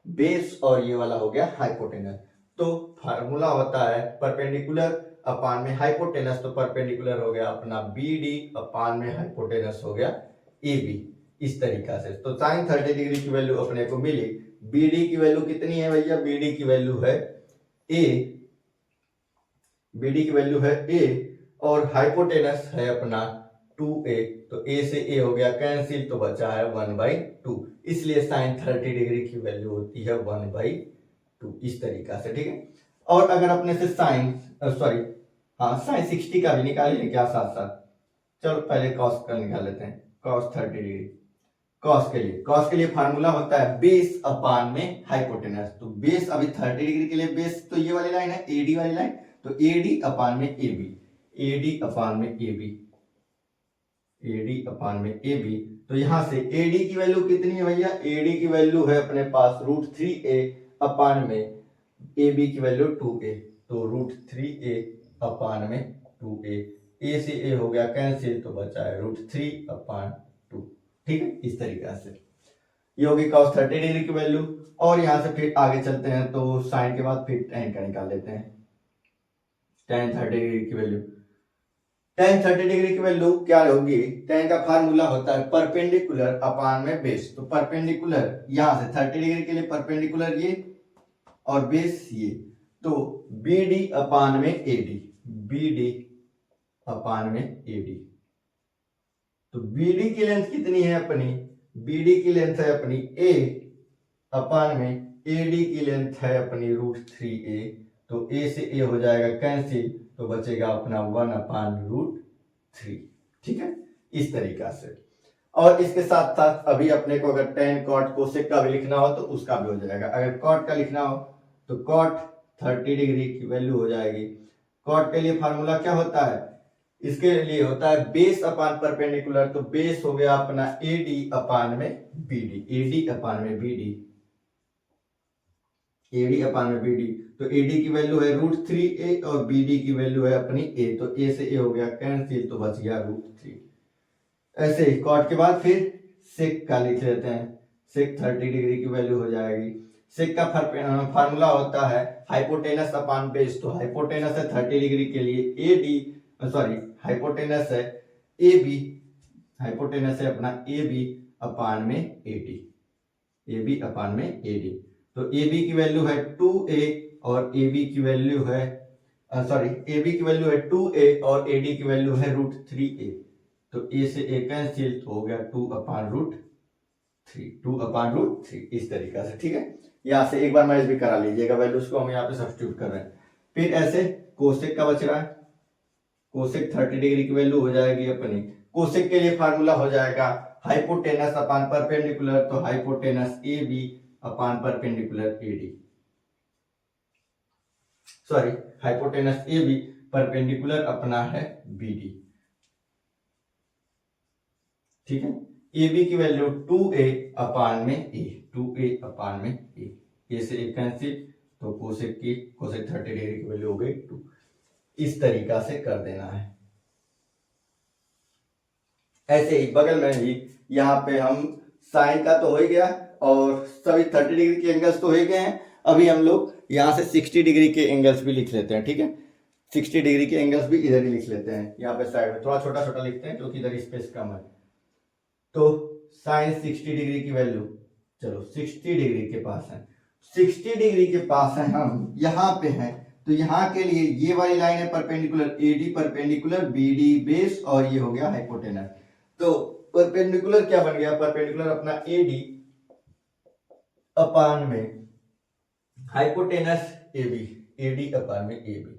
बेस, और ये वाला हो गया हाइपोटेनस। तो फार्मूला होता है परपेंडिकुलर अपान में हाइपोटेनस, तो परपेंडिकुलर हो गया अपना BD अपान में हाइपोटेनस हो गया AB, इस तरीका से। तो साइन 30 डिग्री की वैल्यू अपने को मिली। BD की वैल्यू कितनी है भैया, BD की वैल्यू है A, BD की वैल्यू है A, और हाइपोटेनस है अपना 2a, तो a से a हो गया कैंसिल, तो बचा है 1/2, इसलिए साइन 30 डिग्री की वैल्यू होती है 1/2, इस तरीका से। ठीक है, और अगर अपने से साइन साइन 60 का भी निकालेंगे क्या साथ साथ, चलो पहले कॉस का निकाल लेते हैं। कॉस 30 डिग्री, कॉस के लिए फार्मूला होता है बेस अपान में हाइपोटेनस। तो बेस अभी 30 डिग्री के लिए बेस तो ये वाली लाइन है, AD वाली लाइन, तो AD अपान में AB, AD अपान में AB, AD अपान में AB। तो यहां से AD की वैल्यू कितनी है भैया, AD की वैल्यू है अपने पास √3a अपान में AB की वैल्यू 2a, तो √3a अपान में 2a, a से a हो गया कैंसिल, तो बचा है √3/2। ठीक है, इस तरीका से ये होगी cos 30 डिग्री की वैल्यू। और यहां से फिर आगे चलते हैं, तो साइन के बाद फिर tan का निकाल लेते हैं। tan 30 डिग्री की वैल्यू, tan 30 डिग्री की वैल्यू क्या होगी, tan का फार्मूला होता है परपेंडिकुलर अपान में बेस। तो परपेंडिकुलर यहां से 30 डिग्री के लिए परपेंडिकुलर ये और बेस ये, तो BD अपान में AD, BD अपान में AD। तो BD की लेंथ कितनी है अपनी, BD की लेंथ है अपनी A अपान में AD की लेंथ है अपनी √3a, तो A से A हो जाएगा कैंसिल, तो बचेगा अपना 1/√3। ठीक है, इस तरीका से। और इसके साथ साथ अभी अपने को अगर tan cot cosec का भी लिखना हो तो उसका भी हो जाएगा। अगर cot का लिखना हो तो cot 30 डिग्री की वैल्यू हो जाएगी। कॉट के लिए फार्मूला क्या होता है, इसके लिए होता है बेस अपान परपेंडिकुलर, तो बेस हो गया अपना एडी अपान में बीडी, एडी अपान में बीडी, एडी अपान में बीडी। तो एडी की वैल्यू है √3a और बीडी की वैल्यू है अपनी ए, तो ए से ए हो गया कैंसिल, तो बच गया √3। ऐसे ही कॉट के बाद फिर सेक का लिख लेते हैं, सेक 30 डिग्री की वैल्यू हो जाएगी। सेक का फार्मूला होता है हाइपोटेनस अपान बेस, तो हाइपोटेनस है 30 डिग्री के लिए एडी, सॉरी हाइपोटेनस है ए बी, हाइपोटेनस है अपना ए बी अपान में एडी, ए बी अपान में एडी। तो ए बी की वैल्यू है 2a और ए बी की वैल्यू है सॉरी ए बी की वैल्यू है 2a और ए डी की वैल्यू है √3a, तो a से a कैंसिल, तो हो गया 2/√3, 2/√3 इस तरीका से। ठीक है, यहाँ से एक बार मैच भी करा लीजिएगा, वैल्यूज को हम यहाँ पे सब्स्टिट्यूट कर रहे हैं। फिर ऐसे कोसेक का बच रहा है, कोसेक 30 डिग्री की वैल्यू हो जाएगी अपनी, कोसेक के लिए फार्मूला हो जाएगा हाइपोटेनस अपान परपेंडिकुलर, तो hypotenuse A B upon perpendicular AD, sorry hypotenuse A B perpendicular अपना है बीडी। ठीक है, ए बी की वैल्यू 2a अपान में ए, 2a अपान में ए से ए कैंसिल, तो कोसेक 30 डिग्री की वैल्यू हो गई 2। इस तरीका से कर देना है। ऐसे ही बगल में ही यहाँ पे हम साइन का तो हो ही गया और सभी 30 डिग्री के एंगल्स तो हो ही गए हैं। अभी हम लोग यहाँ से 60 डिग्री के एंगल्स भी लिख लेते हैं। ठीक है, 60 डिग्री के एंगल्स भी इधर ही लिख लेते हैं, यहाँ पे साइड में थोड़ा छोटा छोटा लिखते हैं क्योंकि इधर स्पेस कम है। तो साइन 60 डिग्री की वैल्यू, चलो 60 डिग्री के पास है, 60 डिग्री के पास है, हम यहाँ पे हैं, तो यहाँ के लिए ये वाली लाइन है perpendicular AD perpendicular BD base, और ये हो गया हाइपोटेनस। तो परपेंडिकुलर क्या बन गया, परपेंडिकुलर अपना एडी अपान में हाइपोटेनस एबी, एडी अपान में एबी।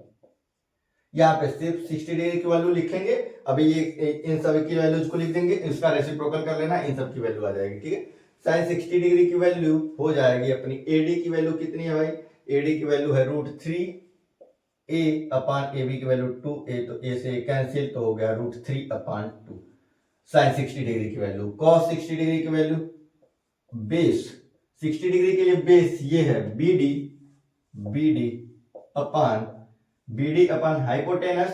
यहाँ पे सिर्फ 60 डिग्री की वैल्यू लिखेंगे, अभी ये इन सभी की वैल्यूज को लिख देंगे, इसका रेसिप्रोकल कर लेना, इन सब की वैल्यू आ जाएगी। ठीक है, साइन 60 डिग्री की वैल्यू हो जाएगी अपनी, एडी की वैल्यू कितनी है भाई, एडी की वैल्यू है √3a अपान एबी की वैल्यू 2a, तो a से कैंसिल, तो हो गया √3/2 साइन 60 डिग्री की वैल्यू। कॉस 60 डिग्री की वैल्यू, बेस 60 डिग्री के लिए बेस ये है बीडी, बीडी अपान हाइपोटेनस,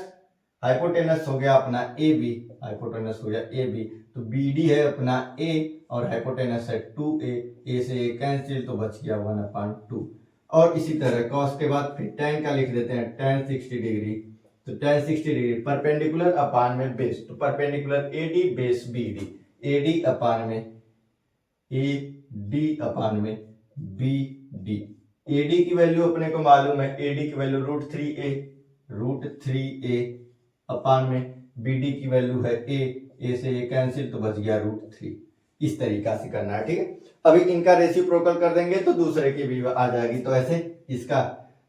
हाइपोटेनस हो गया अपना ए बी, हाइपोटेनस हो गया ए बी, तो बीडी है अपना ए और हाइपोटेनस है 2a, ए से ए कैंसिल, तो बच गया 1/2। और इसी तरह कॉस के बाद फिर tan का लिख देते हैं, tan 60 डिग्री, तो tan 60 डिग्री परपेंडिकुलर अपान में बेस, तो perpendicular AD base BD, AD upon में एडी अपान में बीडी। एडी की वैल्यू अपने को मालूम है, एडी की वैल्यू √3a अपान में बीडी की वैल्यू है ए से ए कैंसिल, तो बच गया √3। इस तरीका से करना है। ठीक है, अभी इनका रेसिप्रोकल कर देंगे तो दूसरे की भी आ जाएगी। तो ऐसे इसका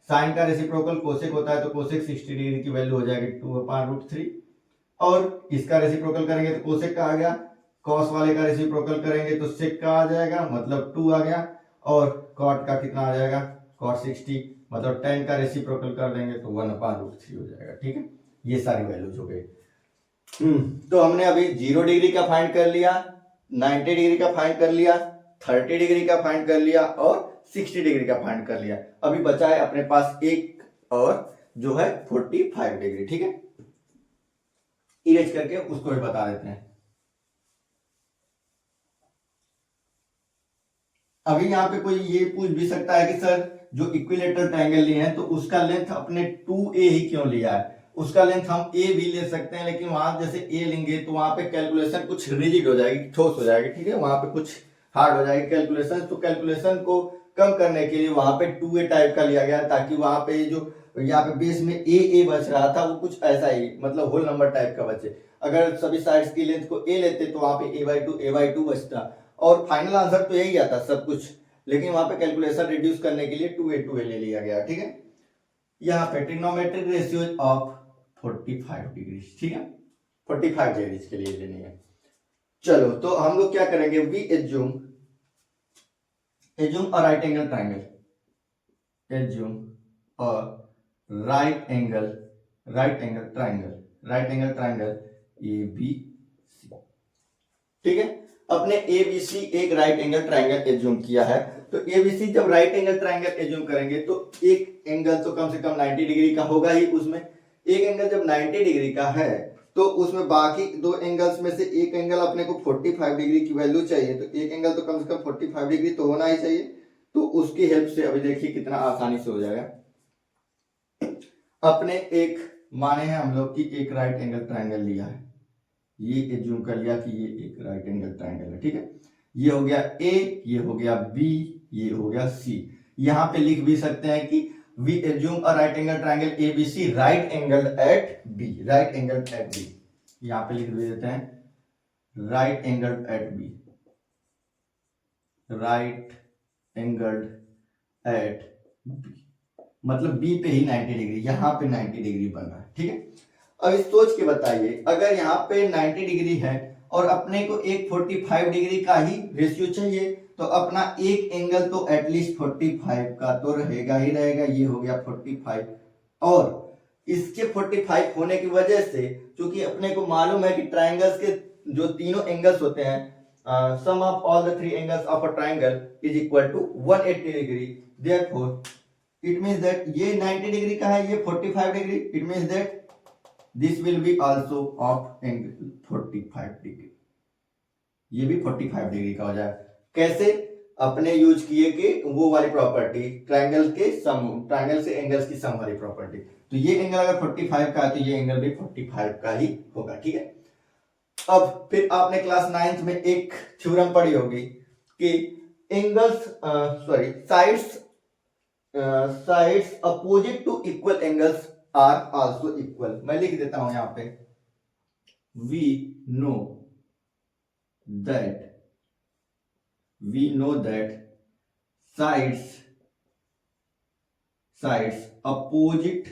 साइन का रेसिप्रोकल कोसेक होता है, तो कोसेक 60 डिग्री की वैल्यू हो जाएगी 2/√3, और इसका रेसिप्रोकल करेंगे तो कोसेक का आ गया, कॉस वाले का रेसिप्रोकल करेंगे तो सेक का आ जाएगा, मतलब 2 आ गया, और कॉट का कितना आ जाएगा, कॉट 60, मतलब tan का रेसिप्रोकल कर देंगे तो 1/√3 हो जाएगा। ठीक है, ये सारी वैल्यूज हो गई। तो हमने अभी 0 डिग्री का फाइंड कर लिया, 90 डिग्री का फाइंड कर लिया, 30 डिग्री का फाइंड कर लिया और 60 डिग्री का फाइंड कर लिया। अभी बचा है अपने पास एक और जो है 45 डिग्री। ठीक है, इरेज करके उसको भी बता देते हैं। अभी यहाँ पे कोई ये पूछ भी सकता है कि सर जो इक्विलेटरल ट्रायंगल लिए हैं तो उसका लेंथ अपने 2a ही क्यों लिया है, उसका लेंथ हम a भी ले सकते हैं, लेकिन वहां जैसे a लेंगे तो वहां पे कैलकुलेशन कुछ रिजिड हो जाएगी, ठोस हो जाएगी। ठीक है, वहां पे कुछ हार्ड हो जाएगी कैलकुलेशन, तो कैलकुलेशन को कम करने के लिए वहां पे 2a टाइप का लिया गया, ताकि वहां पे जो यहाँ पे बेस में a बच रहा था वो कुछ ऐसा ही, मतलब होल नंबर टाइप का बचे। अगर सभी साइड्स की लेंथ को a लेते तो वहां पे a/2 बचता, और फाइनल आंसर तो यही आता सब कुछ, लेकिन वहां पे कैलकुलेशन रिड्यूस करने के लिए 2a ले लिया गया। ठीक है, यहाँ पे ट्रिग्नोमेट्रिक रेशियो ऑफ 45 डिग्री। ठीक है, 45 डिग्री के लिए लेनी है। चलो तो हम लोग क्या करेंगे, we assume a right angle triangle, assume right angle triangle ABC। ठीक है, अपने ABC एक राइट एंगल ट्राइंगल एज्यूम किया है, तो ABC जब राइट एंगल ट्राइंगल एज्यूम करेंगे तो एक एंगल तो कम से कम 90 डिग्री का होगा ही। उसमें एक एंगल जब 90 डिग्री का है तो उसमें बाकी दो एंगल्स में से एक एंगल अपने को 45 डिग्री की वैल्यू चाहिए, तो एक एंगल तो कम से कम 45 डिग्री तो होना ही चाहिए। तो उसकी हेल्प से अभी देखिए कितना आसानी से हो जाएगा। अपने एक माने हैं हम लोग कि एक राइट एंगल ट्राइंगल लिया है, ये एज्यूम कर लिया कि ये एक राइट एंगल ट्राइंगल है। ठीक है, ये हो गया A, ये हो गया B, ये हो गया C। यहां पे लिख भी सकते हैं कि we assume a right angle triangle ABC right angled at B, right angled at B। यहां पे लिख देते हैं right angled at B, right angled at B, मतलब B पे ही 90 डिग्री, यहां पे 90 डिग्री बन रहा है। ठीक है, अब इस सोच के बताइए अगर यहाँ पे 90 डिग्री है और अपने को एक 45 डिग्री का ही रेशियो चाहिए, तो अपना एक एंगल तो एटलीस्ट 45 का तो रहेगा ही रहेगा। ये हो गया 45, और इसके 45 होने की वजह से क्योंकि अपने को मालूम है कि ट्राइंगल्स के जो तीनों एंगल्स होते हैं, sum of all the three angles of a triangle is equal to 180 degree. Therefore it means that ये 90 डिग्री का है, ये 45 degree, it means that this will be also of angle 45 degree, ये भी 45 डिग्री का हो जाए। कैसे? अपने यूज किए कि वो वाली प्रॉपर्टी ट्राइंगल से एंगल्स की सम वाली प्रॉपर्टी। तो ये एंगल अगर 45 का है तो ये एंगल भी 45 का ही होगा। ठीक है, अब फिर आपने क्लास 9th में एक थ्योरम पढ़ी होगी कि angles sides opposite to equal angles are also equal. मैं लिख देता हूं यहां पे, we know that sides opposite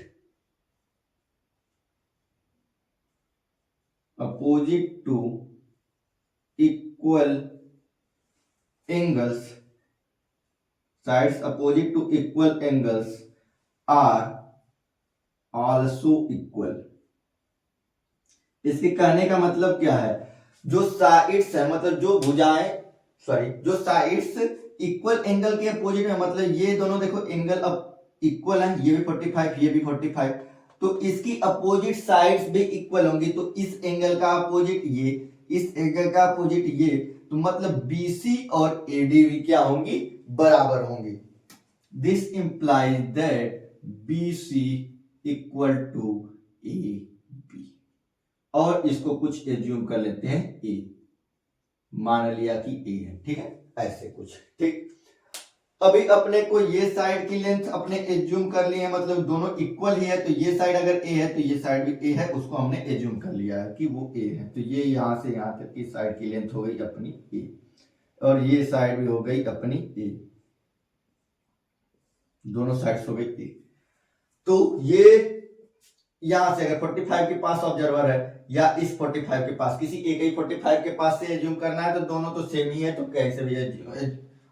to equal angles are also equal। इसके कहने का मतलब क्या है, जो साइड्स है मतलब जो भुजाएं जो साइड्स इक्वल एंगल के अपोजिट में, मतलब ये दोनों देखो एंगल अब इक्वल है, ये भी 45 ये भी 45, तो इसकी अपोजिट साइड्स भी इक्वल होंगी। तो इस एंगल का अपोजिट ये, इस एंगल का अपोजिट ये, तो मतलब BC और AD भी क्या होंगी, बराबर होंगी। This implies that BC equal to AB, और इसको कुछ एज्यूम कर लेते हैं A, मान लिया कि A है। ठीक है, ऐसे कुछ। ठीक, अभी अपने को ये साइड की लेंथ अपने एज्यूम कर लिए, मतलब दोनों इक्वल ही है, तो ये साइड अगर A है तो ये साइड भी A है, उसको हमने एज्यूम कर लिया है कि वो A है। तो ये यहां से यहां तक की साइड की लेंथ हो गई अपनी A, और ये साइड भी हो गई अपनी A, दोनों साइड्स हो गई A। तो ये यहां से अगर 45 के पास ऑब्जर्वर है या इस 45 के पास, किसी एक ही 45 के पास से एज्यूम करना है, तो दोनों तो सेम ही है, तो कैसे भी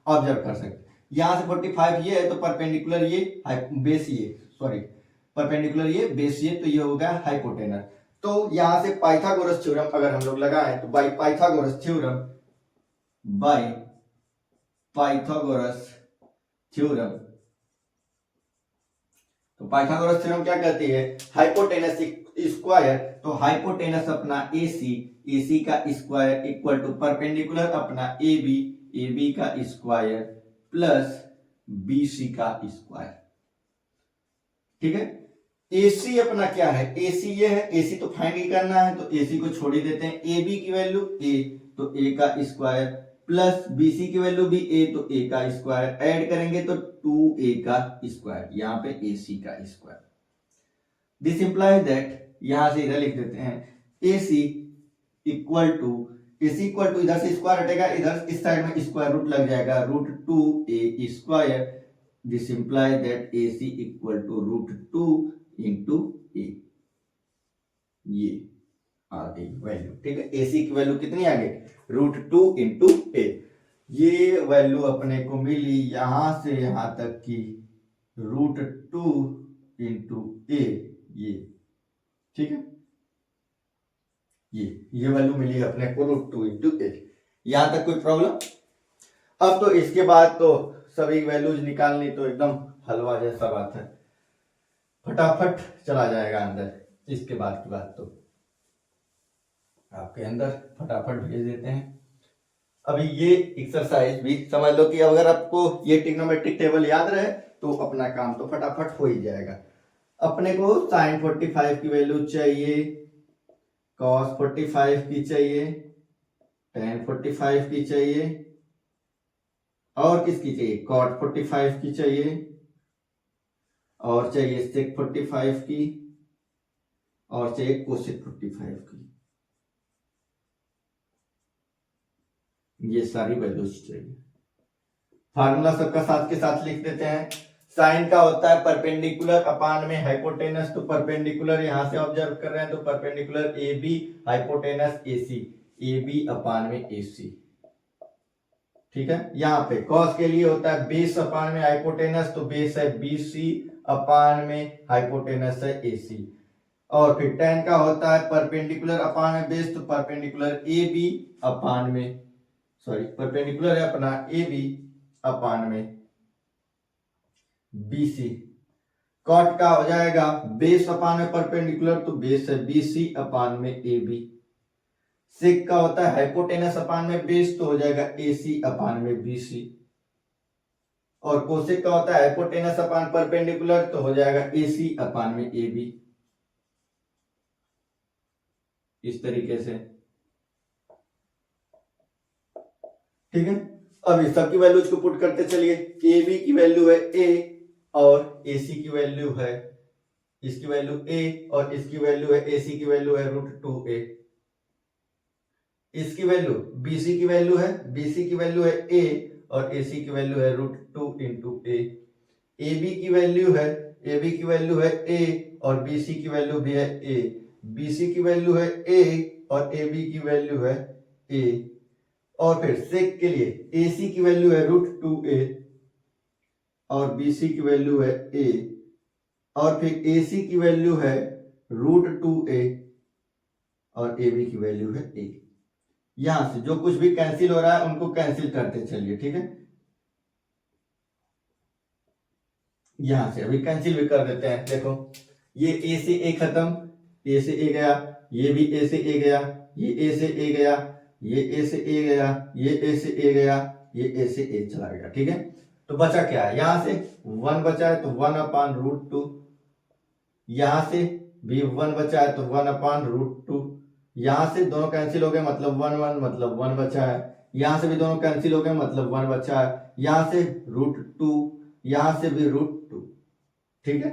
ऑब्जर्व कर सकते। यहां से 45 ये है तो परपेंडिकुलर ये बेस परपेंडिकुलर ये बेस ये, तो ये हो गया हाइपोटेनस। तो यहां से पाइथागोरस थ्योरम अगर हम लोग लगाएं तो बाय पाइथागोरस थ्योरम तो पाइथागोरस थ्योरम क्या कहती है, हाइपोटेनस स्क्वायर, तो हाइपोटेनस अपना AC का स्क्वायर इक्वल टू परपेंडिकुलर अपना AB का स्क्वायर प्लस BC का स्क्वायर। ठीक है, AC अपना क्या है, AC ये है, AC तो फाइंड ही करना है, तो AC को छोड़ ही देते हैं। AB की वैल्यू A, तो A का स्क्वायर प्लस BC की वैल्यू भी A, तो A का स्क्वायर ऐड करेंगे तो 2A का स्क्वायर, यहाँ पे AC का स्क्वायर। दिस इंप्लाइज दैट, यहां से इधर लिख देते हैं AC इक्वल टू इधर से स्क्वायर हटेगा, इधर इस साइड में स्क्वायर रूट लग जाएगा, √2A square. This implies that AC equal to √2 into A, ये आ गई वैल्यू। ठीक है, AC की वैल्यू कितनी आ गई, √2 इंटू A। ये वैल्यू अपने को मिली यहां से यहां तक की √2 इंटू ए, ये ठीक है, ये वैल्यू मिली अपने को √2 इंटू ए। यहां तक कोई प्रॉब्लम? अब तो इसके बाद तो सभी वैल्यूज निकालनी तो एकदम हलवा जैसा बात है, फटाफट चला जाएगा अंदर। इसके बाद की बात तो आपके अंदर फटाफट भेज देते हैं। अभी ये एक्सरसाइज भी समझ लो कि अगर आपको ये ट्रिग्नोमेट्रिक टेबल याद रहे तो अपना काम तो फटाफट हो ही जाएगा। अपने को sin 45 की वैल्यू चाहिए, cos 45 की चाहिए, tan 45 की चाहिए, और किसकी चाहिए, cot 45 की चाहिए, और चाहिए sec 45 की, और चाहिए cosec 45 की। ये सारी वैल्यूज चाहिए। फार्मूला सबका साथ के साथ लिख देते हैं। साइन का होता है परपेंडिकुलर अपान में हाइपोटेनस, तो परपेंडिकुलर यहां से ऑब्जर्व कर रहे हैं तो perpendicular A B, hypotenuse A C, A B upon में ए सी, ठीक है। यहाँ पे कॉस के लिए होता है बेस अपान में हाइपोटेनस, तो बेस है बी सी अपान में हाइपोटेनस है ए सी। और फिर टेन का होता है परपेंडिकुलर अपान में बेस, तो परपेंडिकुलर ए बी अपान में, सॉरी परपेंडिकुलर है अपना ए बी अपान में बी सी। कॉट का हो जाएगा बेस अपान में परपेंडिकुलर, तो बेस है बी सी अपान में ए बी। सेक का होता है हाइपोटेनस अपान में बेस, तो हो जाएगा ए सी अपान में बी सी। और कोसेक का होता है हाइपोटेनस अपान परपेंडिकुलर, तो हो जाएगा ए सी अपान में ए बी। इस तरीके से, ठीक है। अब इस सबकी वैल्यूज को पुट करते चलिए। ए बी की वैल्यू है ए और ए सी की वैल्यू है, इसकी वैल्यू ए और इसकी वैल्यू है, ए सी की वैल्यू है √2a। इसकी वैल्यू BC की वैल्यू है, BC की वैल्यू है a और AC की वैल्यू है √2 इंटू a। AB की वैल्यू है, AB की वैल्यू है a और BC की वैल्यू भी है a। BC की वैल्यू है a और AB की वैल्यू है a। और फिर सेक के लिए AC की वैल्यू है √2a और BC की वैल्यू है a, और फिर AC की वैल्यू है √2a और AB की वैल्यू है a। यहां से जो कुछ भी कैंसिल हो रहा है उनको कैंसिल करते चलिए, ठीक है। यहां से अभी कैंसिल भी कर देते हैं। देखो ये ए से ए खत्म, ए से ए गया, ये भी ए से ए गया, ये ए से ए गया, ये ए से ए गया, ये ए से ए गया, ये ए से ए चला गया, ठीक है। तो बचा क्या है, यहां से 1 बचा है तो 1/√2, यहां से भी 1 बचा है तो 1/√2, यहां से दोनों कैंसिल हो गए मतलब 1 1 मतलब 1 बचा है, यहां से भी दोनों कैंसिल हो गए मतलब 1 बचा है, यहां से √2, यहां से भी √2, ठीक है।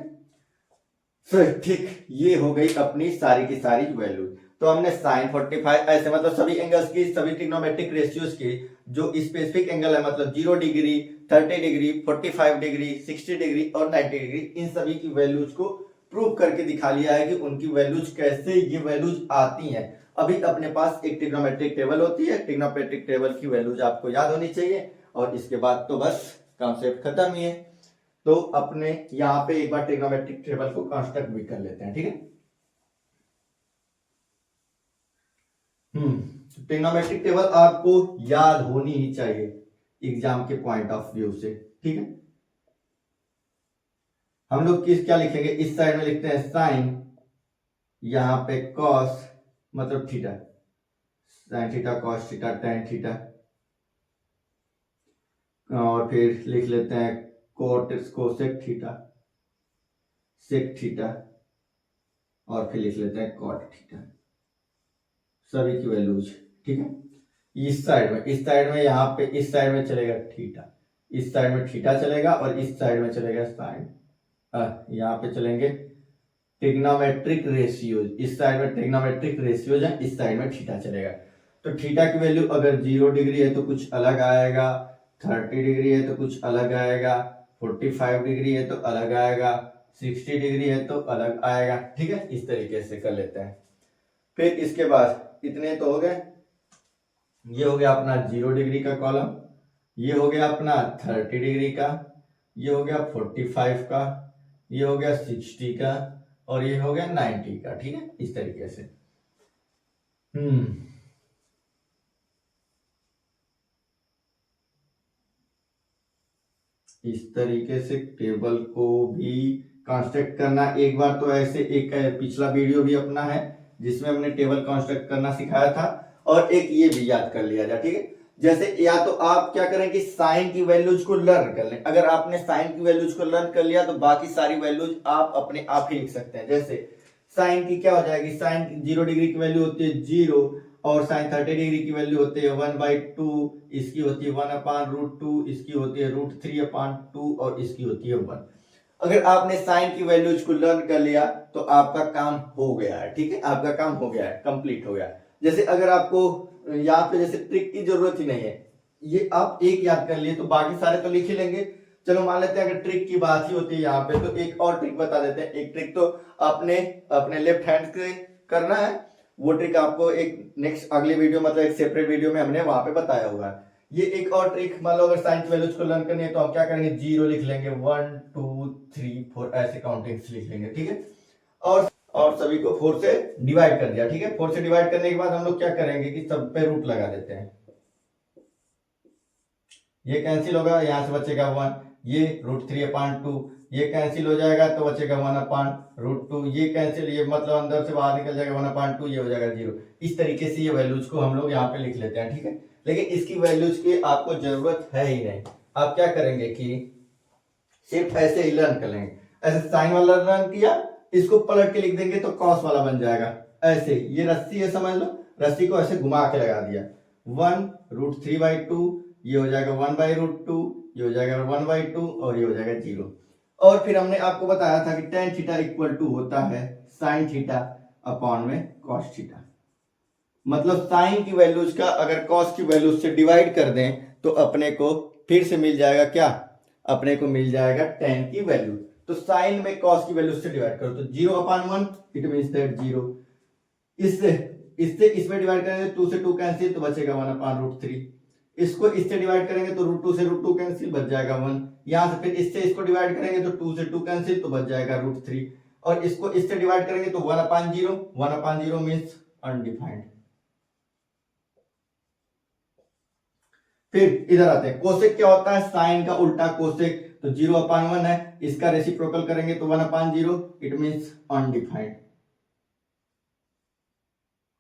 फिर ठीक ये हो गई अपनी सारी की सारी वैल्यू। तो हमने sin 45 ऐसे मतलब सभी एंगल्स की, सभी ट्रिग्नोमेट्रिक रेशियोज की जो स्पेसिफिक एंगल है मतलब 0 डिग्री, 30 डिग्री, 45 डिग्री, 60 डिग्री और 90 डिग्री, इन सभी की वैल्यूज को प्रूव करके दिखा लिया है कि उनकी वैल्यूज कैसे ये वैल्यूज आती हैं। अभी अपने पास एक ट्रिग्नोमेट्रिक टेबल होती है, ट्रिग्नोमेट्रिक टेबल की वैल्यूज आपको याद होनी चाहिए और इसके बाद तो बस कॉन्सेप्ट खत्म ही है। तो अपने यहाँ पे एक बार ट्रिग्नोमेट्रिक टेबल को कंस्ट्रक्ट भी कर लेते हैं, ठीक है। ट्रिग्नोमेट्रिक टेबल आपको याद होनी ही चाहिए एग्जाम के पॉइंट ऑफ व्यू से, ठीक है। हम लोग किस क्या लिखेंगे, इस साइड में लिखते हैं साइन, यहां पे कॉस मतलब theta, sine theta, cos theta, tan theta, और फिर लिख लेते हैं cot cosec theta, sec theta, और फिर लिख लेते हैं कॉट थीटा, सभी की वैल्यूज, ठीक है। इस साइड में यहाँ पे इस साइड में चलेगा थीटा, इस साइड में थीटा चलेगा और इस साइड में चलेगा साइन, यहाँ पे चलेंगे ट्रिग्नोमेट्रिक रेशियोज, इस साइड में ट्रिग्नोमेट्रिक रेशियोज है, इस साइड में थीटा चलेगा। तो थीटा की वैल्यू अगर 0 डिग्री है तो कुछ अलग आएगा, 30 डिग्री है तो कुछ अलग आएगा, 45 डिग्री है तो अलग आएगा, 60 डिग्री है तो अलग आएगा, ठीक है। इस तरीके से कर लेते हैं। फिर इसके बाद इतने तो हो गए, ये हो गया अपना 0 डिग्री का कॉलम, ये हो गया अपना 30 डिग्री का, ये हो गया 45 का, ये हो गया 60 का, और ये हो गया 90 का। ठीक है, इस तरीके से। इस तरीके से टेबल को भी कंस्ट्रक्ट करना। एक बार तो ऐसे एक पिछला वीडियो भी अपना है जिसमें हमने टेबल कंस्ट्रक्ट करना सिखाया था, और एक ये भी याद कर लिया जाए। ठीक है, जैसे या तो आप क्या करें कि साइन की वैल्यूज को लर्न कर लें। अगर आपने साइन की वैल्यूज को लर्न कर लिया तो बाकी सारी वैल्यूज आप अपने आप ही लिख सकते हैं। जैसे साइन की क्या हो जाएगी, साइन 0 डिग्री की वैल्यू होती है 0, और साइन 30 डिग्री की वैल्यू होती है 1/2, इसकी होती है 1/√2, इसकी होती है √3/2, और इसकी होती है 1। अगर आपने साइन की वैल्यूज को लर्न कर लिया तो आपका काम हो गया है। ठीक है, आपका काम हो गया है, कंप्लीट हो गया है। जैसे अगर आपको यहाँ पे जैसे ट्रिक की जरूरत ही नहीं है, ये आप एक याद कर लिए तो बाकी सारे तो लिख ही लेंगे। चलो मान लेते हैं अगर ट्रिक की बात ही होती है यहाँ पे, तो एक और ट्रिक बता देते हैं। एक ट्रिक तो आपने अपने लेफ्ट हैंड से करना है, वो ट्रिक आपको एक नेक्स्ट अगले वीडियो मतलब एक सेपरेट वीडियो में हमने वहां पे बताया हुआ है। ये एक और ट्रिक, मान लो अगर साइन की वैल्यूज को लर्न करनी है तो हम क्या करेंगे, 0 लिख लेंगे, 1 2 3 4 ऐसे काउंटिंग्स लिख लेंगे। ठीक है, और सभी को 4 से डिवाइड कर दिया। ठीक है, 4 से डिवाइड करने के बाद हम लोग क्या करेंगे कि सब पे रूट लगा देते हैं। ये कैंसिल होगा, यहां से बचेगा 1, ये √3/2, ये कैंसिल हो जाएगा तो बचेगा 1/√2, ये कैंसिल, ये मतलब अंदर से बाहर निकल जाएगा 1/2, ये हो जाएगा 0। इस तरीके से ये वैल्यूज को हम लोग यहाँ पे लिख लेते हैं। ठीक है, लेकिन इसकी वैल्यूज की आपको जरूरत है ही नहीं। आप क्या करेंगे कि सिर्फ ऐसे ही लर्न कर लेंगे। ऐसे साइन वाला लर्न किया, इसको पलट के लिख देंगे तो कॉस वाला बन जाएगा। ऐसे ये रस्सी है, समझ लो, रस्सी को ऐसे घुमा के लगा दिया, 1√3/2, ये हो जाएगा 1/√2, ये हो जाएगा 1/2, और ये हो जाएगा 0। और फिर हमने आपको बताया था कि tan थीटा इक्वल टू होता है sin थीटा अपॉन में cos थीटा। मतलब साइन की वैल्यूज का अगर cos की वैल्यूज से डिवाइड कर दें तो अपने को फिर से मिल जाएगा क्या, अपने को मिल जाएगा tan की वैल्यू। तो साइन में cos की वैल्यूज से डिवाइड करो तो 0/1, इट मींस दैट 0। इससे इसमें डिवाइड करेंगे, 2 से 2 कैंसिल तो बचेगा 1/√3। इसको इससे डिवाइड करेंगे तो √2 से √2 कैंसिल, बच जाएगा 1। यहां से फिर इससे इसको डिवाइड करेंगे तो 2 से 2 कैंसिल तो बच जाएगा √3, और इसको इससे डिवाइड करेंगे तो 1/0, 1/0 मींस अनडिफाइंड। फिर इधर आते हैं, कोसेक क्या होता है, साइन का उल्टा कोसेक। तो 0/1 है, इसका रेसिप्रोकल करेंगे तो 1/0, इट मींस अनडिफाइंड।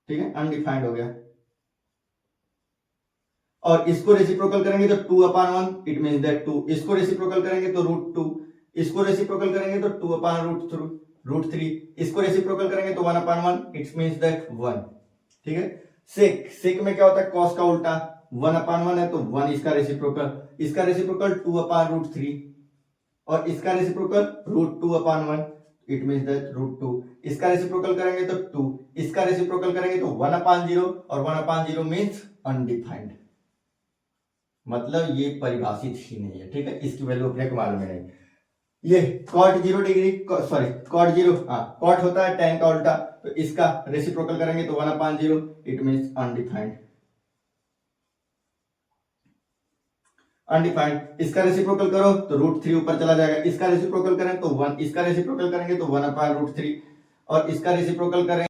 ठीक है, अनडिफाइंड हो गया। और इसको रेसिप्रोकल करेंगे तो 2/1, इट मींस दैट 2। इसको रेसिप्रोकल करेंगे तो √2, इसको रेसिप्रोकल करेंगे तो 2/√3, इसको रेसिप्रोकल करेंगे तो 1/1, इट मींस दैट 1। ठीक है, सेक, सेक में क्या होता है, कॉस का उल्टा, 1/1 है तो 1 इसका रेसिप्रोकल, इसका रेसिप्रोकल 2/√3, और इसका रेसिप्रोकल √2/1, इट मींस दैट √2। इसका रेसिप्रोकल करेंगे तो 2, इसका रेसिप्रोकल करेंगे तो 1/0, और 1/0 मींस अनडिफाइंड। मतलब ये परिभाषित ही नहीं है। ठीक है, इसकी वैल्यू अपने को मालूम है नहीं। ये cot 0 डिग्री, सॉरी cot 0, हाँ cot होता है tan का उल्टा, तो इसका रेसिप्रोकल करेंगे तो 1/0, इट मींस अनडिफाइंड। अनडिफाइंड, इसका रेसिप्रोकल करो तो √3 ऊपर चला जाएगा, इसका रेसिप्रोकल करें तो 1, इसका रेसिप्रोकल करेंगे तो 1/√3, और इसका रेसिप्रोकल करें